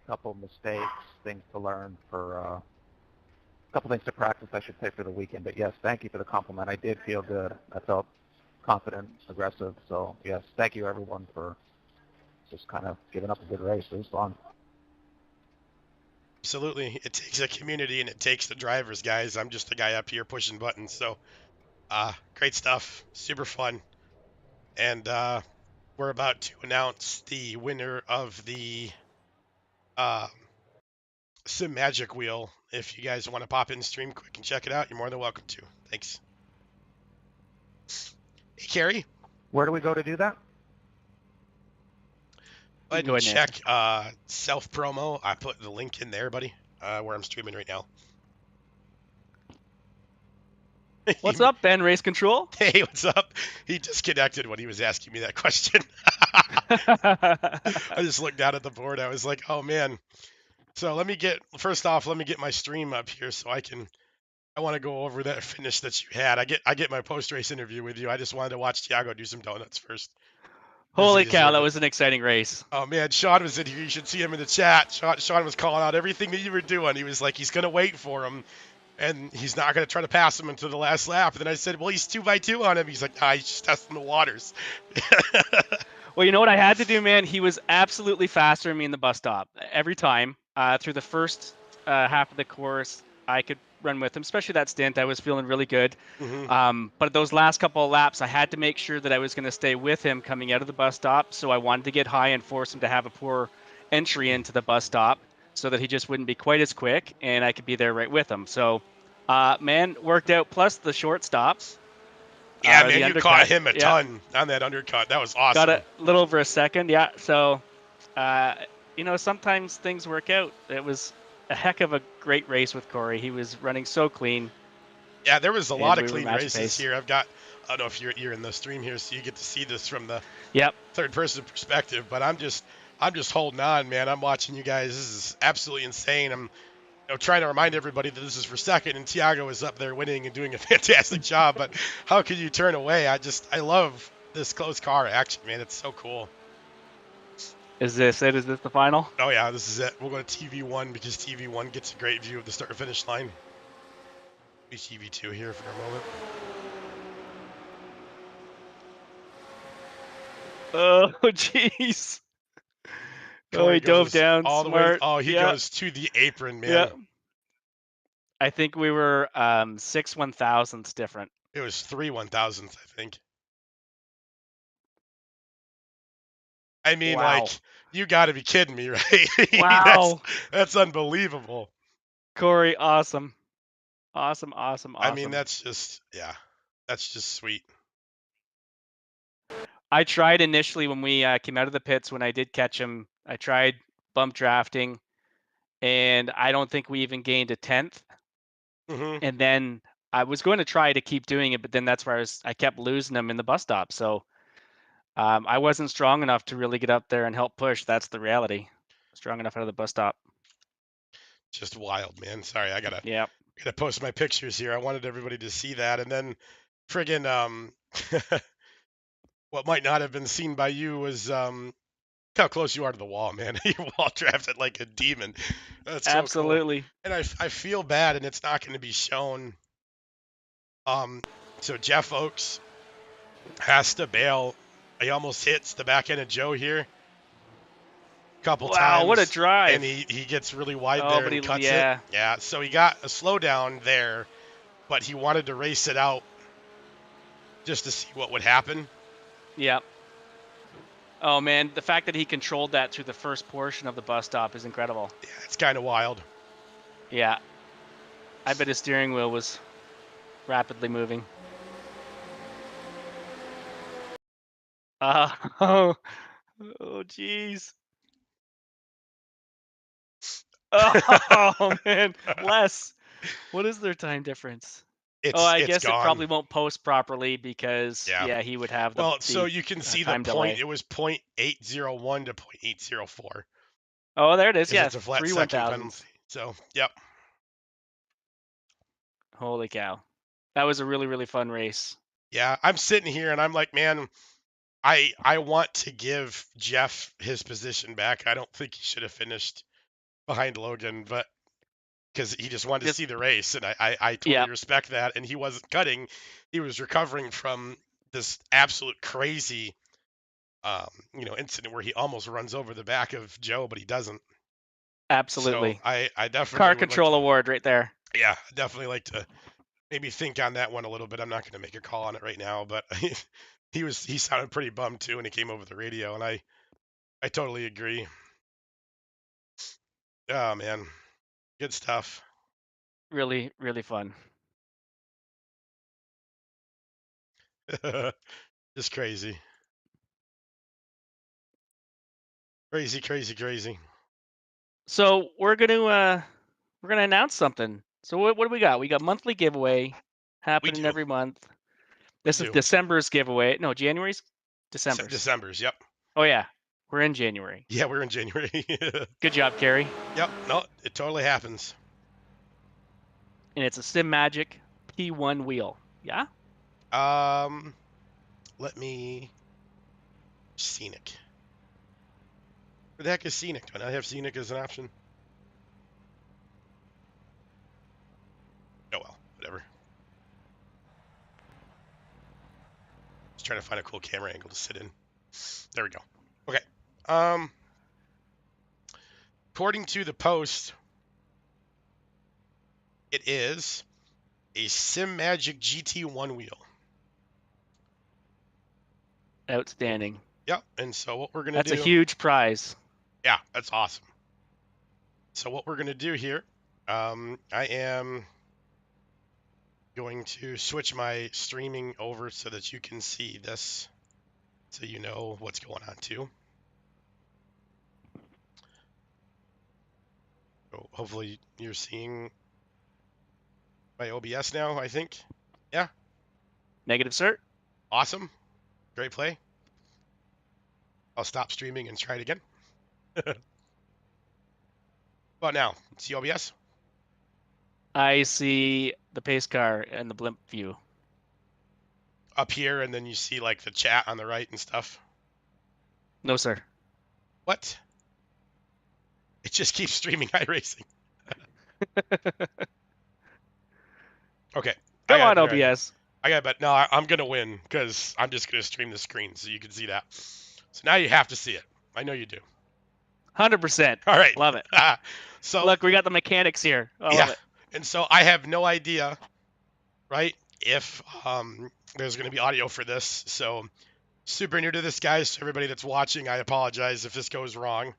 Couple mistakes, things to learn for, a couple things to practice, I should say, for the weekend. But yes, thank you for the compliment. I did feel good. I felt confident, aggressive. So yes, thank you everyone for just kind of giving up a good race. It was fun. Absolutely. It takes a community and it takes the drivers, guys. I'm just a guy up here pushing buttons. So, great stuff. Super fun. And we're about to announce the winner of the Sim Magic Wheel. If you guys want to pop in stream quick and check it out, you're more than welcome to. Thanks. Hey, Carrie. Where do we go to do that? Go ahead Go and ahead, check self promo. I put the link in there, buddy, where I'm streaming right now. What's up, Ben Race Control? Hey, what's up? He disconnected when he was asking me that question. I just looked down at the board. I was like, oh, man. So let me get my stream up here so I want to go over that finish that you had. I get my post-race interview with you. I just wanted to watch Tiago do some donuts first. Holy cow, that was an exciting race. Oh, man, Sean was in here. You should see him in the chat. Sean was calling out everything that you were doing. He was like, he's going to wait for him, and he's not going to try to pass him until the last lap. And then I said, well, he's 2x2 on him. He's like, nah, he's just testing the waters. Well, you know what I had to do, man? He was absolutely faster than me in the bus stop. Every time. Through the first half of the course, I could run with him, especially that stint. I was feeling really good. Mm-hmm. But those last couple of laps, I had to make sure that I was going to stay with him coming out of the bus stop. So I wanted to get high and force him to have a poor entry into the bus stop so that he just wouldn't be quite as quick and I could be there right with him. So, man, worked out. Plus the short stops. Yeah, man, you caught him a ton on that undercut. That was awesome. Got a little over a second, yeah. So, you know, sometimes things work out. It was a heck of a great race with Corey. He was running so clean. Yeah, there was a lot of we were clean match races pace. here. I don't know if you're in the stream here, so you get to see this from the Yep. third-person perspective. But I'm just holding on, man. I'm watching you guys. This is absolutely insane. I'm trying to remind everybody that this is for second, and Tiago is up there winning and doing a fantastic job. But how can you turn away? I love this close car action, man. It's so cool. Is this it? Is this the final? Oh yeah, this is it. We'll go to TV1 because TV1 gets a great view of the start-finish line. Be TV2 here for a moment. Oh, jeez. Oh, Corey he dove goes down. all the way. Smart. Oh, he Yeah. goes to the apron, man. Yeah. I think we were 6 1,000ths different. It was 3 1,000ths, I think. I mean, Wow. like, you got to be kidding me, right? Wow. That's unbelievable. Corey, awesome. Awesome. I mean, that's just, yeah, that's just sweet. I tried initially when we came out of the pits, when I did catch him, I tried bump drafting, and I don't think we even gained a 10th. Mm-hmm. And then I was going to try to keep doing it, but then that's where I kept losing him in the bus stop. So I wasn't strong enough to really get up there and help push. That's the reality. Strong enough out of the bus stop. Just wild, man. Sorry, I gotta Yeah. post my pictures here. I wanted everybody to see that, and then friggin' what might not have been seen by you was how close you are to the wall, man. You wall drafted like a demon. That's so Absolutely. cool. And I feel bad, and it's not going to be shown. So Jeff Oakes has to bail. He almost hits the back end of Joe here a couple times. Wow, what a drive. And he gets really wide Oh, there but and he- cuts yeah. it. Yeah, so he got a slowdown there, but he wanted to race it out just to see what would happen. Yep. Oh, man, the fact that he controlled that through the first portion of the bus stop is incredible. Yeah, it's kind of wild. Yeah. I bet his steering wheel was rapidly moving. Oh, jeez. Oh, man. Les, what is their time difference? I guess gone. it probably won't post properly because, Yeah. he would have the Well, so you can see the time point. delay. It was 0.801 to 0.804. Oh, there it is. Yeah, It's a flat 3 second 1,000s. penalty. So, yep. Holy cow. That was a really, really fun race. Yeah, I'm sitting here and I'm like, man, I want to give Jeff his position back. I don't think he should have finished behind Logan, but because he just wanted to see the race, and I totally respect that. And he wasn't cutting; he was recovering from this absolute crazy, incident where he almost runs over the back of Joe, but he doesn't. Absolutely. So I definitely Car would control award right there. Yeah, I definitely like to maybe think on that one a little bit. I'm not going to make a call on it right now, but he sounded pretty bummed too when he came over the radio, and I totally agree. Oh man, good stuff. Really, really fun. Just crazy. Crazy. So we're gonna announce something. So what do we got? We got monthly giveaway happening every month. This is December's giveaway. No, January's? December's. December's, yep. Oh yeah. We're in January. Yeah, we're in January. Good job, Carrie. Yep, no, it totally happens. And it's a Sim Magic P1 wheel. Yeah? Let me Scenic. Where the heck is Scenic? Do I not have Scenic as an option? Oh well, whatever. Just trying to find a cool camera angle to sit in. There we go. Okay. According to the post, it is a Sim Magic GT1 wheel. Outstanding. Yep. And so what we're gonna do? That's a huge prize. Yeah, that's awesome. So what we're gonna do here, I am going to switch my streaming over so that you can see this, so you know what's going on too. So hopefully you're seeing my OBS now, I think. Yeah. Negative, sir. Awesome. Great play. I'll stop streaming and try it again. But now, see OBS? I see the pace car and the blimp view. Up here, and then you see like the chat on the right and stuff. No, sir. What? It just keeps streaming iRacing. Okay. Come on, OBS. I got, but no, I'm gonna win because I'm just gonna stream the screen so you can see that. So now you have to see it. I know you do. 100%. All right. Love it. So Look, we got the mechanics here. I love it. And so I have no idea, right, if there's going to be audio for this. So super new to this, guys. So everybody that's watching, I apologize if this goes wrong.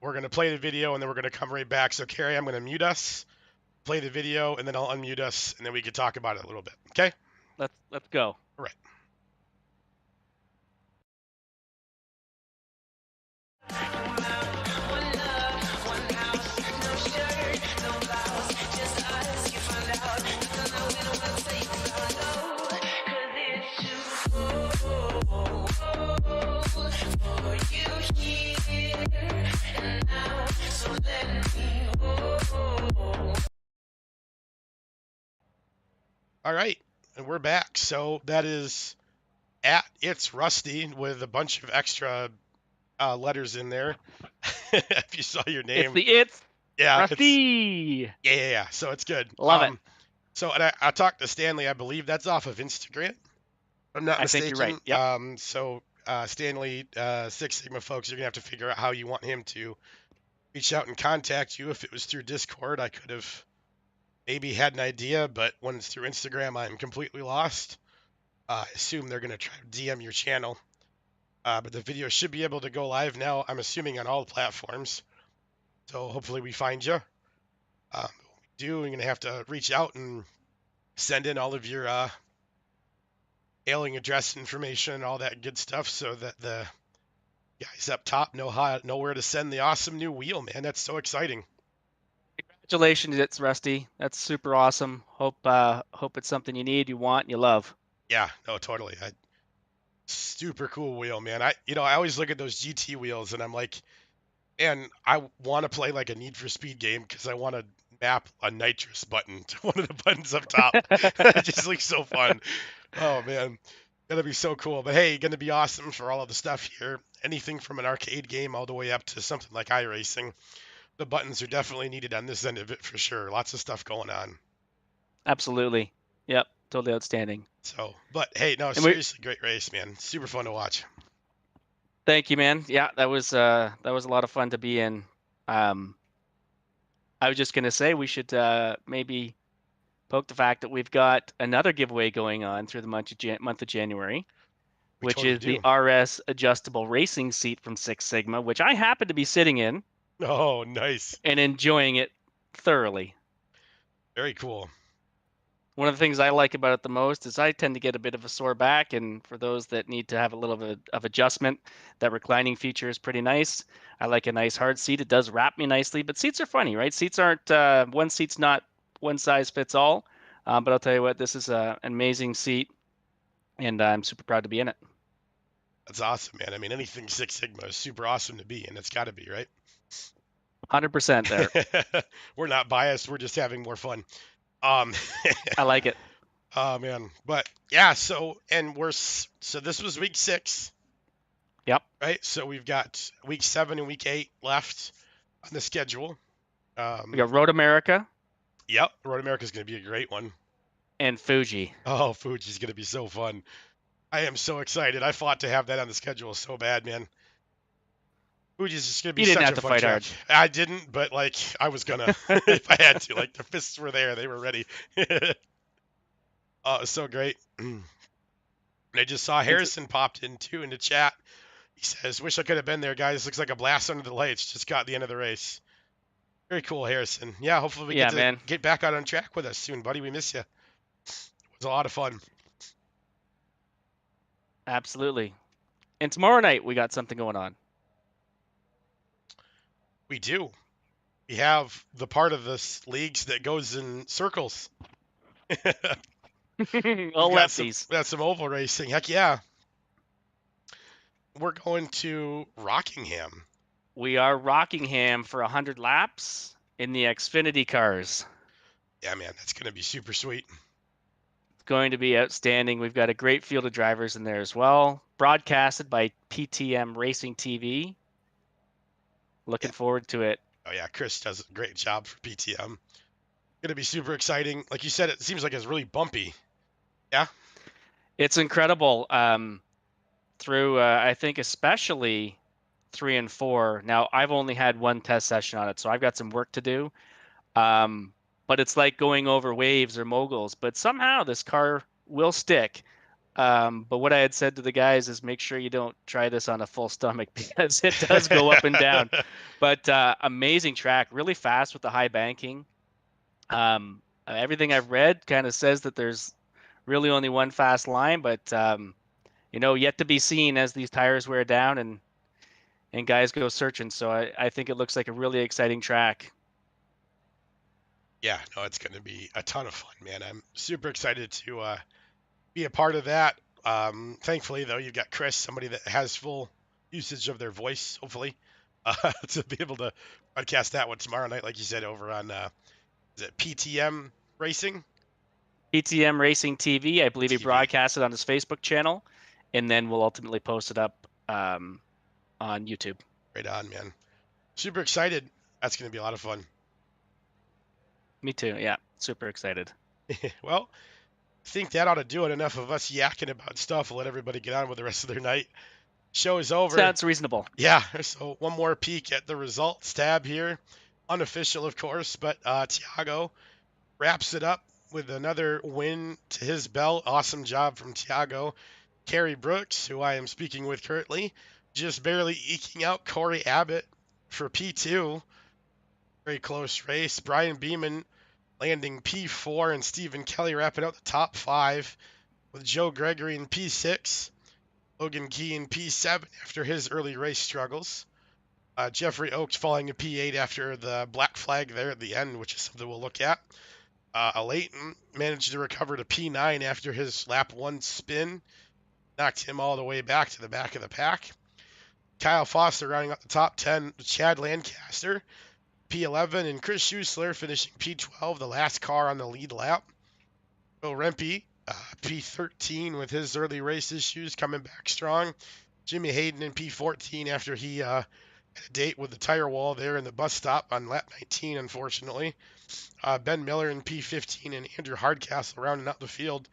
We're going to play the video, and then we're going to come right back. So, Carrie, I'm going to mute us, play the video, and then I'll unmute us, and then we can talk about it a little bit. Okay? Let's go. All right. All right, and we're back. So that is at It's Rusty with a bunch of extra letters in there. If you saw your name. It's the It's yeah, Rusty. Yeah. So it's good. Love it. So and I talked to Stanley. I believe that's off of Instagram. If I'm not mistaken. I think you're right. Yep. So Stanley, Six Sigma folks, you're gonna have to figure out how you want him to reach out and contact you. If it was through Discord, I could have maybe had an idea, but when it's through Instagram, I'm completely lost. I assume they're going to try to DM your channel. But the video should be able to go live now, I'm assuming, on all platforms. So hopefully we find you. You're going to have to reach out and send in all of your mailing address information and all that good stuff so that the guys up top know where to send the awesome new wheel, man. That's so exciting. Congratulations, It's Rusty. That's super awesome. Hope it's something you need, you want, and you love. Yeah, no, totally. Super cool wheel, man. I always look at those GT wheels and I'm like, man, I want to play like a Need for Speed game because I want to map a nitrous button to one of the buttons up top. It just looks so fun. Oh man, gonna be so cool. But hey, gonna be awesome for all of the stuff here. Anything from an arcade game all the way up to something like iRacing. The buttons are definitely needed on this end of it for sure. Lots of stuff going on. Absolutely. Yep. Totally outstanding. So, but hey, no, seriously, great race, man. Super fun to watch. Thank you, man. Yeah, that was a lot of fun to be in. I was just gonna say we should maybe poke the fact that we've got another giveaway going on through the month of January, which is the RS adjustable racing seat from Six Sigma, which I happen to be sitting in. Oh, nice. And enjoying it thoroughly. Very cool. One of the things I like about it the most is I tend to get a bit of a sore back, and for those that need to have a little bit of adjustment, that reclining feature is pretty nice. I like a nice hard seat. It does wrap me nicely, but seats are funny, right? Seats aren't, one seat's not one size fits all, but I'll tell you what, this is an amazing seat, and I'm super proud to be in it. That's awesome, man. I mean, anything Six Sigma is super awesome to be in. It's got to be, right? 100% there. We're not biased. We're just having more fun. I like it. Oh man, but yeah. So this was week 6. Yep. Right. So we've got week 7 and week 8 left on the schedule. We got Road America. Yep. Road America is going to be a great one. And Fuji. Oh, Fuji's going to be so fun. I am so excited. I fought to have that on the schedule so bad, man. Fuji's just gonna be such a fun track. You didn't have to fight hard. I didn't, but like I was gonna if I had to. Like the fists were there, they were ready. Oh, it's so great. And I just saw Harrison popped in too in the chat. He says, "Wish I could have been there, guys. Looks like a blast under the lights. Just got the end of the race." Very cool, Harrison. Yeah, hopefully we get back out on track with us soon, buddy. We miss you. It was a lot of fun. Absolutely. And tomorrow night we got something going on. We do. We have the part of this leagues that goes in circles. All lefties. That's some oval racing. Heck yeah. We're going to Rockingham. We are Rockingham for 100 laps in the Xfinity cars. Yeah, man, that's going to be super sweet. It's going to be outstanding. We've got a great field of drivers in there as well. Broadcasted by PTM Racing TV. Looking forward to it. Oh, yeah. Chris does a great job for PTM. Going to be super exciting. Like you said, it seems like it's really bumpy. Yeah? It's incredible. through, I think especially 3 and 4. Now, I've only had one test session on it, so I've got some work to do. But it's like going over waves or moguls. But somehow this car will stick. But what I had said to the guys is make sure you don't try this on a full stomach because it does go up and down. But amazing track, really fast with the high banking. Everything I've read kind of says that there's really only one fast line, but yet to be seen as these tires wear down and guys go searching. So I think it looks like a really exciting track. Yeah, no, it's going to be a ton of fun, man. I'm super excited to be a part of that. Thankfully, though, you've got Chris, somebody that has full usage of their voice, hopefully, to be able to broadcast that one tomorrow night, like you said, over on is it PTM Racing? PTM Racing TV, I believe he TV. broadcast it on his Facebook channel, and then we'll ultimately post it up on YouTube. Right on, man. Super excited. That's going to be a lot of fun. Me too. Yeah, super excited. Well, I think that ought to do it. Enough of us yakking about stuff. We'll let everybody get on with the rest of their night. Show is over. Sounds reasonable. Yeah, so one more peek at the results tab here. Unofficial, of course, but Tiago wraps it up with another win to his belt. Awesome job from Tiago. Kerry Brooks, who I am speaking with currently, just barely eking out Corey Abbott for P2. Very close race. Brian Beeman landing P4 and Stephen Kelly wrapping out the top 5 with Joe Gregory in P6. Logan Key in P7 after his early race struggles. Jeffrey Oakes falling to P8 after the black flag there at the end, which is something we'll look at. Leighton managed to recover to P9 after his lap 1 spin. Knocked him all the way back to the back of the pack. Kyle Foster rounding out the top 10. Chad Lancaster, P11. And Chris Schuessler finishing P12, the last car on the lead lap. Bill Rempe, P13 with his early race issues coming back strong. Jimmy Hayden in P14 after he had a date with the tire wall there in the bus stop on lap 19, unfortunately. Ben Miller in P15 and Andrew Hardcastle rounding out the field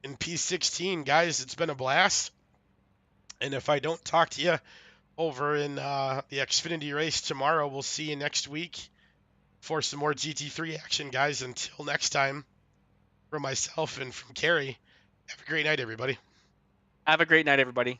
in P16. Guys, it's been a blast. And if I don't talk to you over in the Xfinity race tomorrow, we'll see you next week for some more GT3 action, guys. Until next time, from myself and from Kerry, have a great night, everybody. Have a great night, everybody.